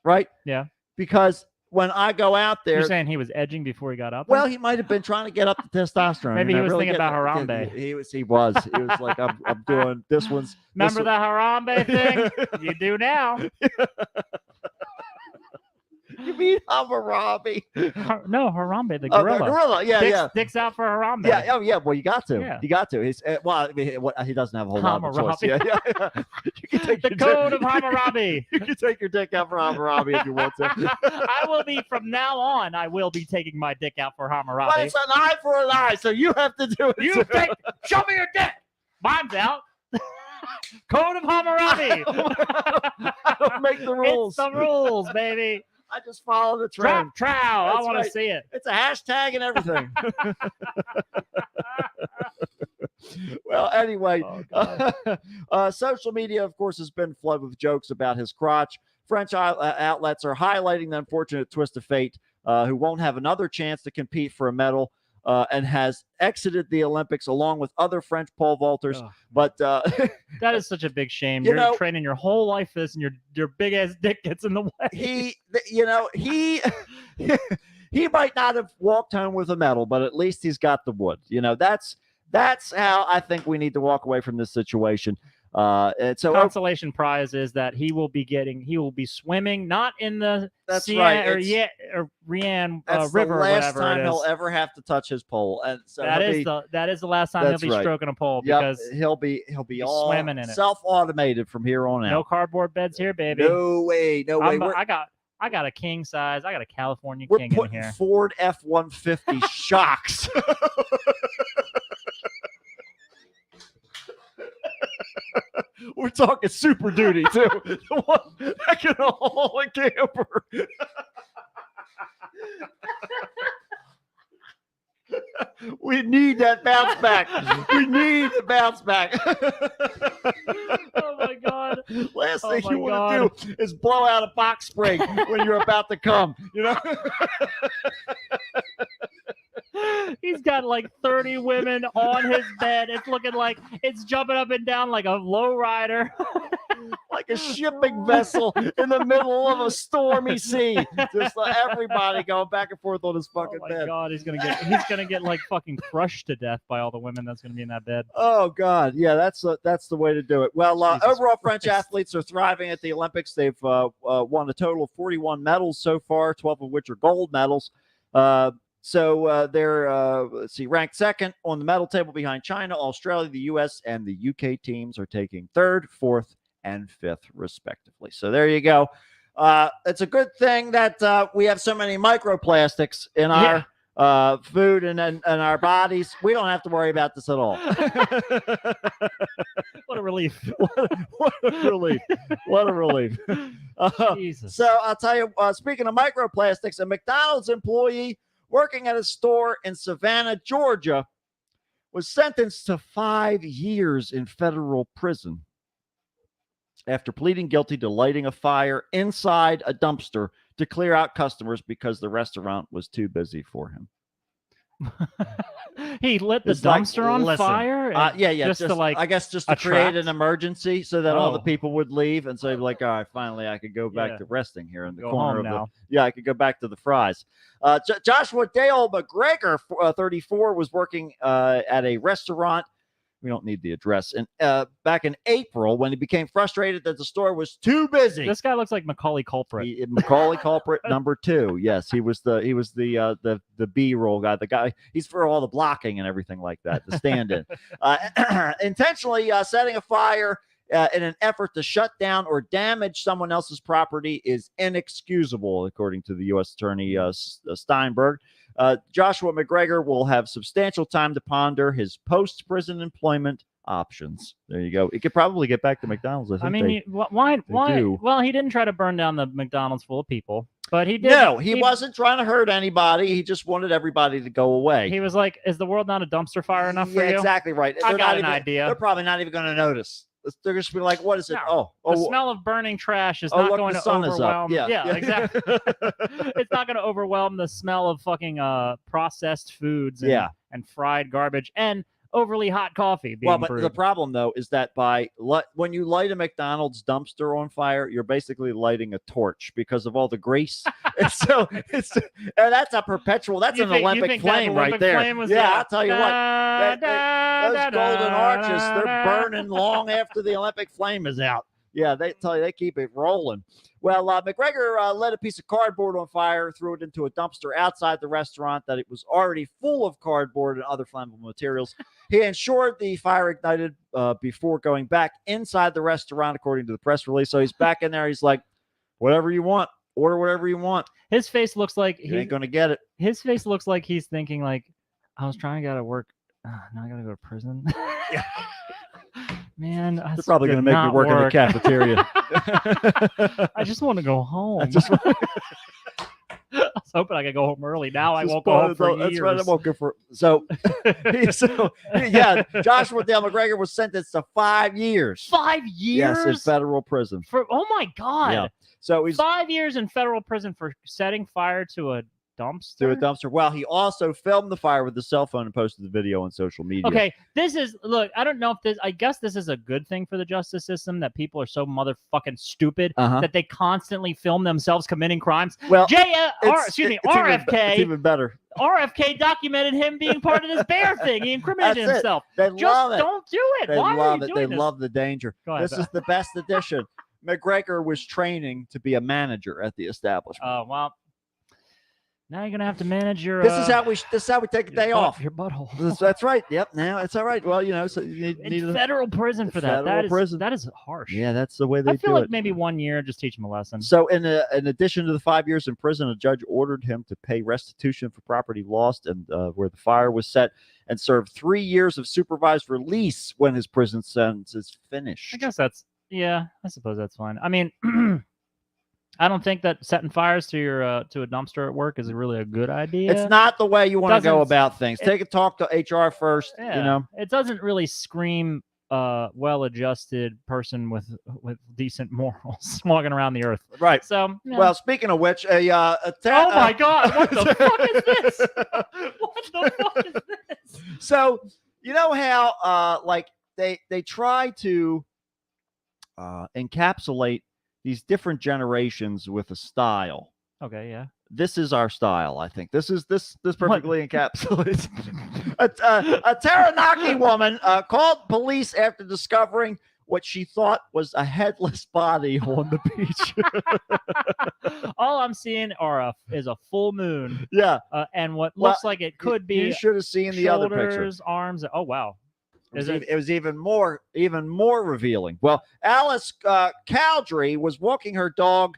right? Yeah. Because when I go out there, you're saying he was edging before he got up? Well, he might have been trying to get up the testosterone. Maybe he was thinking about Harambe. He was. He was like, I'm doing this one's. Remember the Harambe thing? You do now. You mean Hammurabi? No, Harambe, the Oh, gorilla. the gorilla. Yeah, Dicks, yeah. dicks out for Harambe. Yeah, oh yeah. Well, you got to. Yeah. You got to. He's well. I mean, he doesn't have a whole lot of a choice. Hammurabi. Yeah, yeah. You can take The your code dick, of Hammurabi. You can take your dick out for Hammurabi if you want to. I will be from now on. I will be taking my dick out for But Hammurabi. it's an eye for an eye, so you have to do it. You too. take. Show me your dick. Mine's out. Code of Hammurabi. I don't make the rules. It's the rules, baby. I just follow the trend. Drop trow. I That's want right. to see it. It's a hashtag and everything. Well, anyway, Oh, social media, of course, has been flooded with jokes about his crotch. French outlets are highlighting the unfortunate twist of fate, who won't have another chance to compete for a medal, and has exited the Olympics along with other French pole vaulters. Ugh. But That is such a big shame. You You're know- training your whole life for this, and your big ass dick gets in the way. he might not have walked home with a medal, but at least he's got the wood. That's how I think we need to walk away from this situation. And so Consolation prize is that he will be swimming not in the That's Seine right, or it's- Rian that's river the or last whatever time it he'll is. ever have to touch his pole. And so That he'll is be, the last time he'll That's be right. stroking a pole yep, because he'll be he's swimming in it. self-automated from here on no out. cardboard beds here, baby. No way. I got a king size. I got a California We're king in putting here. Ford F-150 shocks. We're talking Super Duty too. The one that can haul a camper. We need that bounce back. We need the bounce back. Oh my god. Last Oh thing my you want to do is blow out a box spring when you're about to come. He's got like 30 women on his bed. It's looking like it's jumping up and down like a low rider. Like a shipping vessel in the middle of a stormy sea. Just like everybody going back and forth on his Oh fucking my bed. god, he's gonna get like fucking crushed to death by all the women that's gonna be in that bed. Oh God, yeah, that's the way to do it. Well, Jesus overall, French Christ. athletes are thriving at the Olympics. They've won a total of 41 medals so far, 12 of which are gold medals. So they're let's see, ranked second on the medal table behind China, Australia, the U.S., and the U.K. teams are taking third, fourth, and fifth, respectively. So there you go. It's a good thing that we have so many microplastics in our food and our bodies. We don't have to worry about this at all. What a relief. What a relief. What a relief. Jesus. So I'll tell you, speaking of microplastics, a McDonald's employee working at a store in Savannah, Georgia, was sentenced to 5 years in federal prison after pleading guilty to lighting a fire inside a dumpster to clear out customers because the restaurant was too busy for him. He lit the It's like, dumpster on listen, fire? yeah, Just to, like, I guess just to create attract? an emergency so that all the Oh. people would leave and say like, all right, finally I could go back Yeah. to resting here in the Go corner home of now. I could go back to the fries. Joshua Dale McGregor, 34, was working at a restaurant. We don't need the address. And back in April, when he became frustrated that the store was too busy. This guy looks like Macaulay Culprit. Macaulay Culprit number 2. Yes, he was the B-roll guy. The guy, he's for all the blocking and everything like that, the stand-in. Intentionally setting a fire in an effort to shut down or damage someone else's property is inexcusable, according to the U.S. Attorney Steinberg. Joshua McGregor will have substantial time to ponder his post-prison employment options. There you go. He could probably get back to McDonald's. I think Why? do. Well, he didn't try to burn down the McDonald's full of people, but he did. No, he wasn't trying to hurt anybody. He just wanted everybody to go away. He was like, "Is the world not a dumpster fire enough for Yeah, you?" exactly right. I They're got not an even- idea. They're probably not even going to notice. They're just be like, "What is it? No. Oh, The smell of burning trash is oh, not look, going the to sun is up." overwhelm. Yeah, exactly. It's not going to overwhelm the smell of fucking processed foods and, Yeah. and fried garbage and overly hot coffee being Well, but brewed. the problem though is that when you light a McDonald's dumpster on fire, you're basically lighting a torch because of all the grease. And so and that's a perpetual. That's You an think- you Olympic think that flame right Olympic there. flame was- Yeah, I'll tell you what. Da, da, Those da, golden da, arches, da, they're da. burning long after the Olympic flame is out. Yeah, they tell you they keep it rolling. Well, McGregor lit a piece of cardboard on fire, threw it into a dumpster outside the restaurant that it was already full of cardboard and other flammable materials. He ensured the fire ignited before going back inside the restaurant, according to the press release. So he's back in there. He's like, whatever you want, order whatever you want. His face looks like You ain't going to get it. his face looks like he's thinking like, I was trying to get to work. Now I got to go to prison. Man, They're probably going to make me work in the cafeteria. I just want to go home. I just want I was hoping I could go home early. Now I Just won't go home for that's years. right. I won't go for so. Joshua Dale McGregor was sentenced to 5 years. 5 years Yes, in federal prison. for oh my god! Yeah. So he's 5 years in federal prison for setting fire to a dumpster. to a dumpster. Well, he also filmed the fire with his cell phone and posted the video on social media. Okay, look, I don't know if this, I guess this is a good thing for the justice system that people are so motherfucking stupid Uh-huh. that they constantly film themselves committing crimes. Well, RFK it's even better. RFK documented him being part of this bear thing. He incriminated That's it. himself. They Just love it. don't do it. They Why love are it. you They doing this? love the danger. Go ahead, This is the best edition. McGregor was training to be a manager at the establishment. Oh well. Now you're gonna have to manage your. This is how we take a day off. Your butthole. That's right. Yep. Now it's all right. Well, so you need In federal prison for that. Federal prison. That is harsh. Yeah, that's the way they I feel do like it. maybe 1 year, just teach him a lesson. So, in addition to the 5 years in prison, a judge ordered him to pay restitution for property lost and where the fire was set, and serve 3 years of supervised release when his prison sentence is finished. I guess that's I suppose that's fine. I mean, I don't think that setting fires to your to a dumpster at work is really a good idea. It's not the way you want to go Doesn't- about things. Take a talk to HR first. Yeah. It doesn't really scream well-adjusted person with decent morals walking around the earth. Right. So, yeah. Well, speaking of which, oh my God, what the fuck is this? What the fuck is this? So you know how they try to encapsulate these different generations with a style. Okay, yeah. This is our style, I think. This perfectly encapsulates. A Taranaki woman called police after discovering what she thought was a headless body on the beach. All I'm seeing is a full moon. Yeah. And what Well, looks like it could be You should have seen the other picture. shoulders, arms. Oh wow. It was even more revealing. Well, Alice Caldry was walking her dog,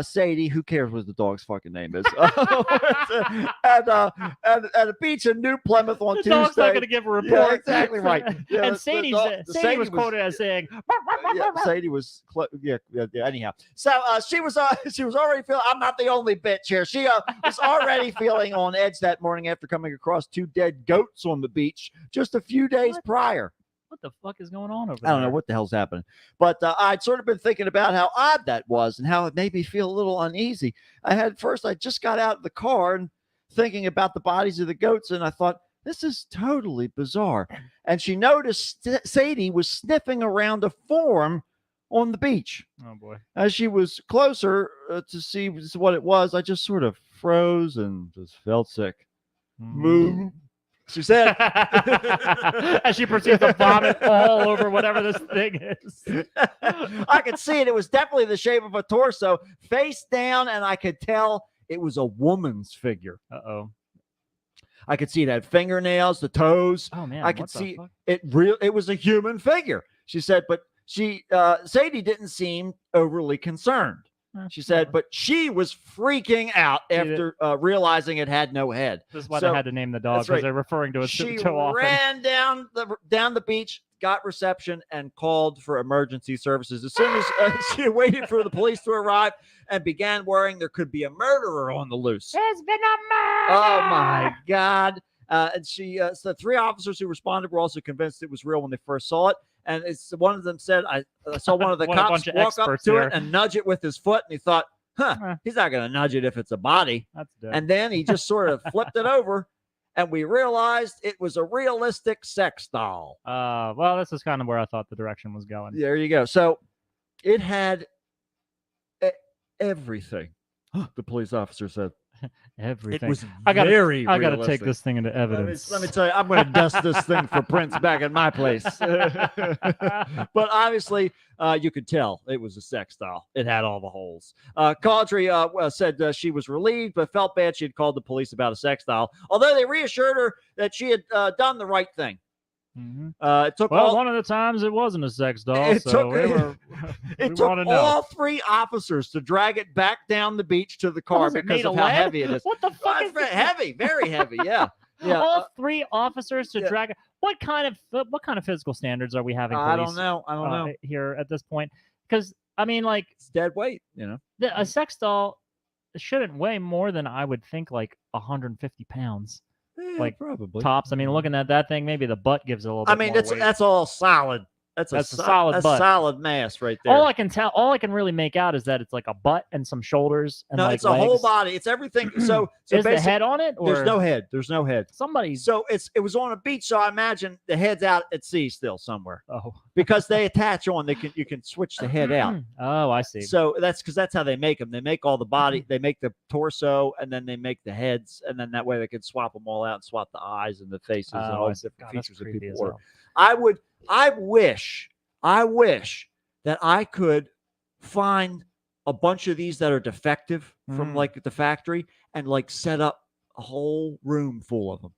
Sadie. Who cares what the dog's fucking name is? at a beach in New Plymouth on The Tuesday. dog's not going to give a report. Yeah, exactly right. Yeah, And Sadie was quoted as saying, Sadie was anyhow. So she was already feeling. I'm not the only bitch here. She was already feeling on edge that morning after coming across 2 dead goats on the beach just a few days prior. what the fuck is going on over there? I don't know what the hell's happening, but I'd sort of been thinking about how odd that was and how it made me feel a little uneasy. I just got out of the car and thinking about the bodies of the goats, and I thought, this is totally bizarre. And she noticed Sadie was sniffing around a form on the beach. Oh boy. As she was closer to see what it was, I just sort of froze and just felt sick. Moo. She said. As she proceeds to vomit all over whatever this thing is. I could see it. It was definitely the shape of a torso, face down, and I could tell it was a woman's figure. Uh-oh. I could see it had fingernails, the toes. Oh man. I could what the see fuck? it was a human figure. She said, but Sadie didn't seem overly concerned. She said, but she was freaking out after realizing it had no head. This is why So- they had to name the dog, that's because right. they're referring to it She so often. ran down the beach, got reception, and called for emergency services. As soon as she waited for the police to arrive and began worrying there could be a murderer on the loose. There's been a murder! Oh my God. And so 3 officers who responded were also convinced it was real when they first saw it. And one of them said, I saw one of the What a cops bunch of walk up experts to here. it and nudge it with his foot. And he thought, he's not going to nudge it if it's a body. That's dead. And then he just sort of flipped it over. And we realized it was a realistic sex doll. Well, this is kind of where I thought the direction was going. There you go. So it had everything, the police officer said. Everything. It was I gotta, very I gotta take realistic. this thing into Let me, evidence. let me tell you, I'm going to dust this thing for Prince back in my place. But obviously, you could tell it was a sex doll. It had all the holes. Caudry said she was relieved, but felt bad she had called the police about a sex doll. Although they reassured her that she had done the right thing. Mhm. It took Well, all, one of the times it wasn't a sex doll, It so took- we were, we it took want to know. all 3 officers to drag it back down the beach to the car Was it because made of of how lead? heavy it is. What the Well, fuck it's is very this? heavy, very heavy. Yeah, yeah. All 3 officers to yeah. drag it. What kind of physical standards are we having? I don't police, know. I don't know. here at this point, because I mean, like It's dead weight. a sex doll shouldn't weigh more than I would think, like 150 pounds like, probably tops. I mean, looking at that thing, maybe the butt gives it a little bit. I mean, more weight. that's all solid. That's a solid that's butt. solid mass right there. All I can really make out is that it's like a butt and some shoulders and no, like it's a whole legs. body. It's everything. So Is the basically, head on it, or there's no head. There's no head. somebody's? So it was on a beach. So I imagine the head's out at sea still somewhere Oh, because they attach on. You can switch the head out. oh, I see. So that's how they make them. They make all the body. They make the torso, and then they make the heads, and then that way they can swap them all out and swap the eyes and the faces and Oh, all I the see. different God, that's features that creepy people as order. hell. I wish that I could find a bunch of these that are defective from like the factory and like set up a whole room full of them.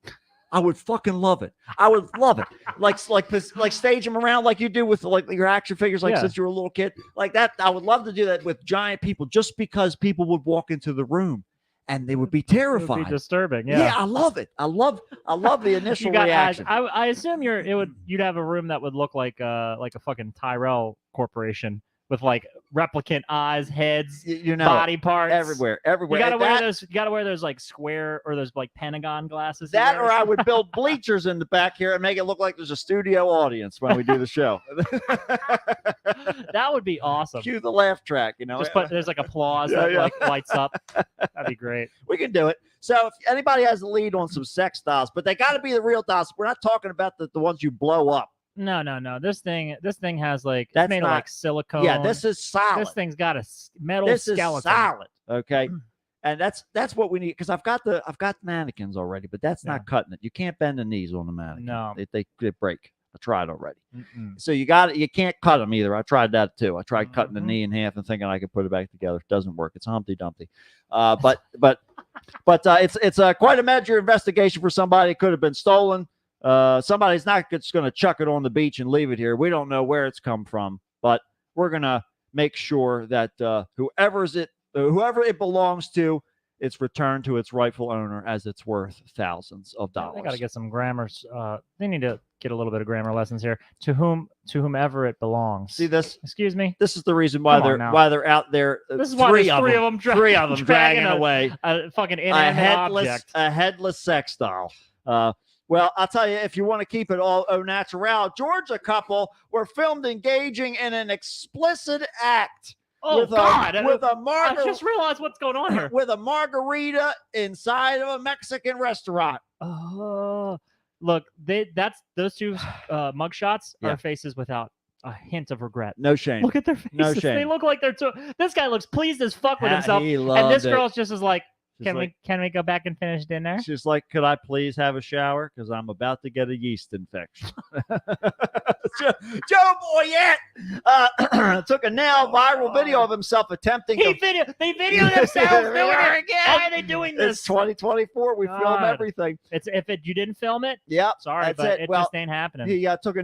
I would fucking love it. I would love it. Like stage them around like you do with like your action figures, like Yeah. since you were a little kid, like that. I would love to do that with giant people, just because people would walk into the room and they would be It would terrified. be disturbing. Yeah. Yeah. I love it. I love the initial You got eyes. reaction. I assume you'd have a room that would look like a fucking Tyrell Corporation with like replicant eyes, heads, You know, body parts everywhere. You gotta And wear that- those. You gotta wear those like square or those like Pentagon glasses. he That, or wears. I would build bleachers in the back here and make it look like there's a studio audience when we do the show. That would be awesome. Cue the laugh track, you know. Just put there's like applause Yeah, that yeah. like lights up. That'd be great. We can do it. So if anybody has a lead on some sex dolls, but they got to be the real dolls. We're not talking about the ones you blow up. No. This thing has like That's it's made not- of like silicone. Yeah, this is solid. This thing's got a metal This is skeleton. solid. Okay. And that's what we need, because I've got the mannequins already, but that's Yeah. not cutting it. You can't bend the knees on the mannequin. No. They break. I tried already. Mm-mm. So you can't cut them either. I tried that too. I tried cutting the knee in half and thinking I could put it back together. It doesn't work. It's Humpty Dumpty. But it's quite a major investigation for somebody. It could have been stolen. Somebody's not just going to chuck it on the beach and leave it here. We don't know where it's come from, but we're going to make sure that whoever it belongs to, it's returned to its rightful owner, as it's worth thousands of Yeah, dollars. They got to get some grammar. They need to get a little bit of grammar lessons here. To whomever it belongs. See this? Excuse me. This is the reason why Come on now. they're out there. This is why there's three of them three of them dragging dragging away A fucking a inanimate headless object. sex doll. Well, I'll tell you, if you want to keep it all au natural, Georgia couple were filmed engaging in an explicit act Oh with God! with a I just realized what's going on here. with a margarita inside of a Mexican restaurant. Oh, look, those two mugshots Yeah. are faces without a hint of regret. No shame. Look at their faces. No They shame. look like they're this guy looks pleased as fuck with himself, He and loved this it. girl's just is like, She's like- can we go back and finish dinner? She's like, could I please have a shower? Because I'm about to get a yeast infection. Joe Boyette took a now viral video of himself attempting They to. video themselves Here we doing are it. again. Why are they doing It's this? 2024. We film God. everything. It's you didn't film it. Yep. Sorry, That's but it. it Well, just ain't happening. He took a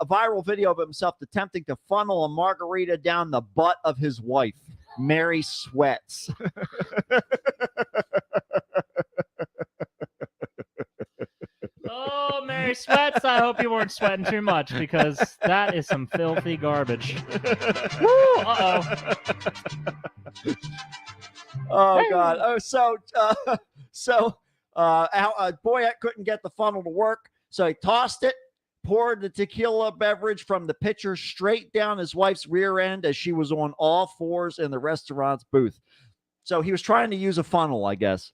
viral video of himself attempting to funnel a margarita down the butt of his wife, Mary Sweats. Oh, Mary Sweats. I hope you weren't sweating too much, because that is some filthy garbage. Woo! Uh-oh. Oh God! Oh, so Boyette couldn't get the funnel to work, so he tossed it, poured the tequila beverage from the pitcher straight down his wife's rear end as she was on all fours in the restaurant's booth. So he was trying to use a funnel, I guess.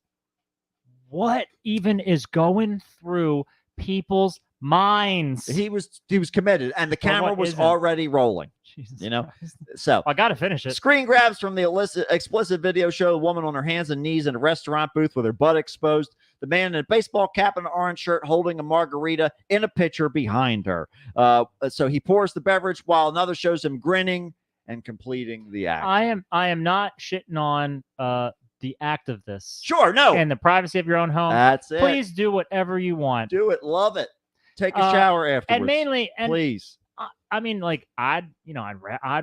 What even is going through people's minds? He was committed, and the Or what camera was isn't? already rolling. Jesus You know? Christ. So I got to finish it. screen grabs from the explicit video show a woman on her hands and knees in a restaurant booth with her butt exposed. The man in a baseball cap and an orange shirt holding a margarita in a pitcher behind her. So he pours the beverage while another shows him grinning and completing the act. I am not shitting on the act of this. Sure, no. In the privacy of your own home. That's it. Please do whatever you want. Do it. Love it. Take a shower afterwards. And mainly, and please. I mean, like I'd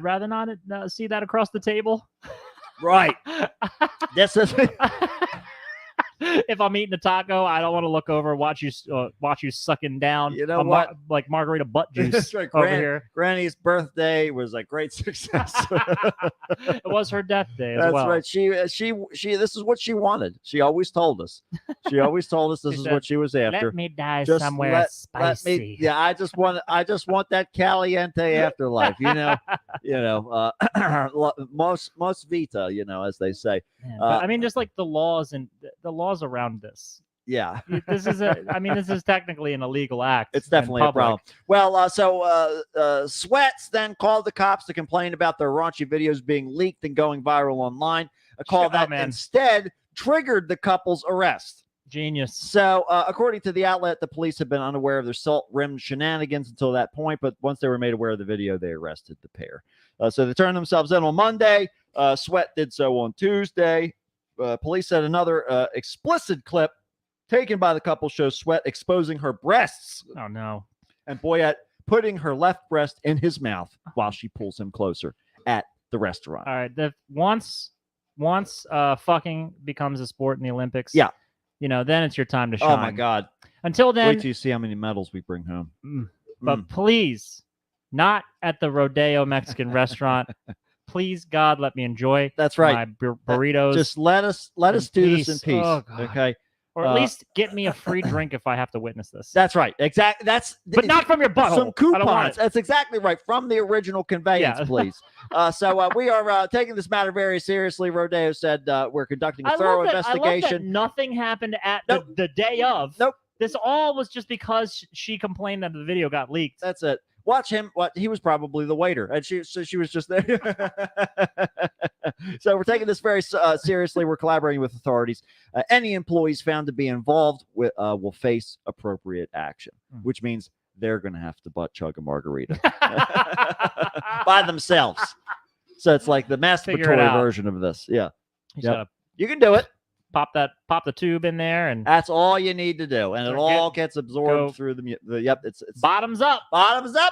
rather not see that across the table. Right. This is if I'm eating a taco, I don't want to look over and watch you sucking down. You know what? Like margarita butt juice That's right. over here. Granny's birthday was a great success. It was her death day as That's well. right. She. This is what she wanted. She always told us. She always told us this She is said, what she was after. Let me die Just somewhere let spicy. me. Yeah, I just want that caliente afterlife. You know. Most vita. You know, as they say. Man, but, I mean, just like the laws and the laws around this. Yeah. This is technically an illegal act. It's in definitely a public. problem. Well, so Sweats then called the cops to complain about their raunchy videos being leaked and going viral online. A call that instead triggered the couple's arrest. Genius. So, according to the outlet, the police had been unaware of their salt-rimmed shenanigans until that point, but once they were made aware of the video, they arrested the pair. So they turned themselves in on Monday. Sweat did so on Tuesday. Police said another explicit clip taken by the couple shows Sweat exposing her breasts. Oh, no. And Boyette putting her left breast in his mouth while she pulls him closer at the restaurant. All right. Once fucking becomes a sport in the Olympics, yeah, then it's your time to shine. Oh, my God. Until then, wait till you see how many medals we bring home. But please, not at the Rodeo Mexican restaurant. Please, God, let me enjoy. That's right. My burritos. Just let us do this in peace. Oh, God. Okay. Or at least get me a free drink if I have to witness this. That's right. Exactly. But not from your butthole. Some coupons. I don't want it. That's exactly right. From the original conveyance, please. So we are taking this matter very seriously. Rodeo said we're conducting a thorough investigation. I love that nothing happened at the day of. Nope. This all was just because she complained that the video got leaked. That's it. Watch him. He was probably the waiter, and she was just there. So we're taking this very seriously. We're collaborating with authorities. Any employees found to be involved will face appropriate action, which means they're going to have to butt chug a margarita by themselves. So it's like the masturbatory version of this. Yeah, you can do it. Pop the tube in there, and that's all you need to do, and it all gets absorbed through the it's bottoms up,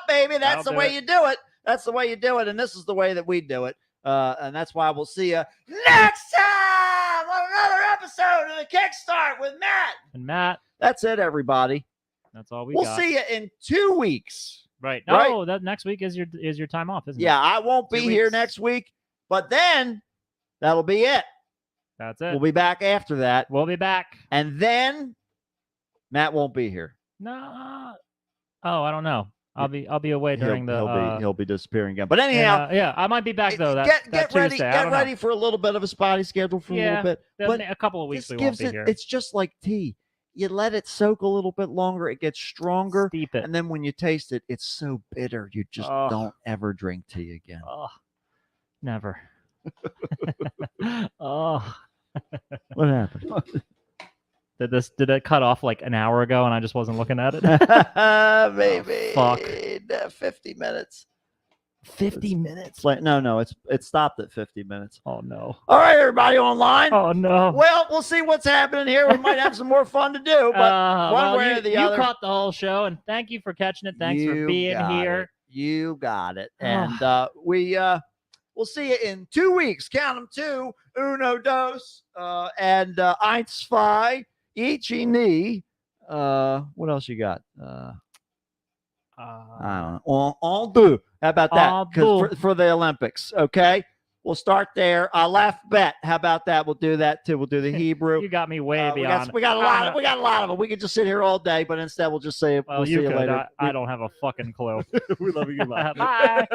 baby. That's the way you do it. That's the way you do it, and this is the way that we do it. And that's why we'll see you next time on another episode of the Kickstart with Matt and Matt. That's it, everybody. That's all we'll see you in 2 weeks. Right. No, that next week is your time off, isn't it? Yeah, I won't be here next week, but then that'll be it. That's it. We'll be back after that. We'll be back. And then Matt won't be here. No. Oh, I don't know. I'll be away during he'll be disappearing again. But anyhow, yeah, I might be back though. Get ready. Get ready for a little bit of a spotty schedule for a little bit. But a couple of weeks we won't be here. It's just like tea. You let it soak a little bit longer, it gets stronger. Steep it. And then when you taste it, it's so bitter. You just don't ever drink tea again. Oh, never. Oh. What happened? Did it cut off like an hour ago and I just wasn't looking at it? Maybe. Oh, fuck. 50 minutes. 50 minutes? No, it stopped at 50 minutes. Oh no. All right, everybody online. Oh no. Well, we'll see what's happening here. We might have some more fun to do, but one way or the other. You caught the whole show, and thank you for catching it. Thanks for being here. You got it. And we'll see you in 2 weeks. Count them 2. Uno, dos, and eins, zwei, ichi, ni. What else you got? I don't know. En deux. How about that? Because for the Olympics, okay? We'll start there. Laugh bet. How about that? We'll do that too. We'll do the Hebrew. You got me way beyond. We got a lot of them. We could just sit here all day, but instead we'll just say we'll see you later. I don't have a fucking clue. We love you. Goodbye. Bye.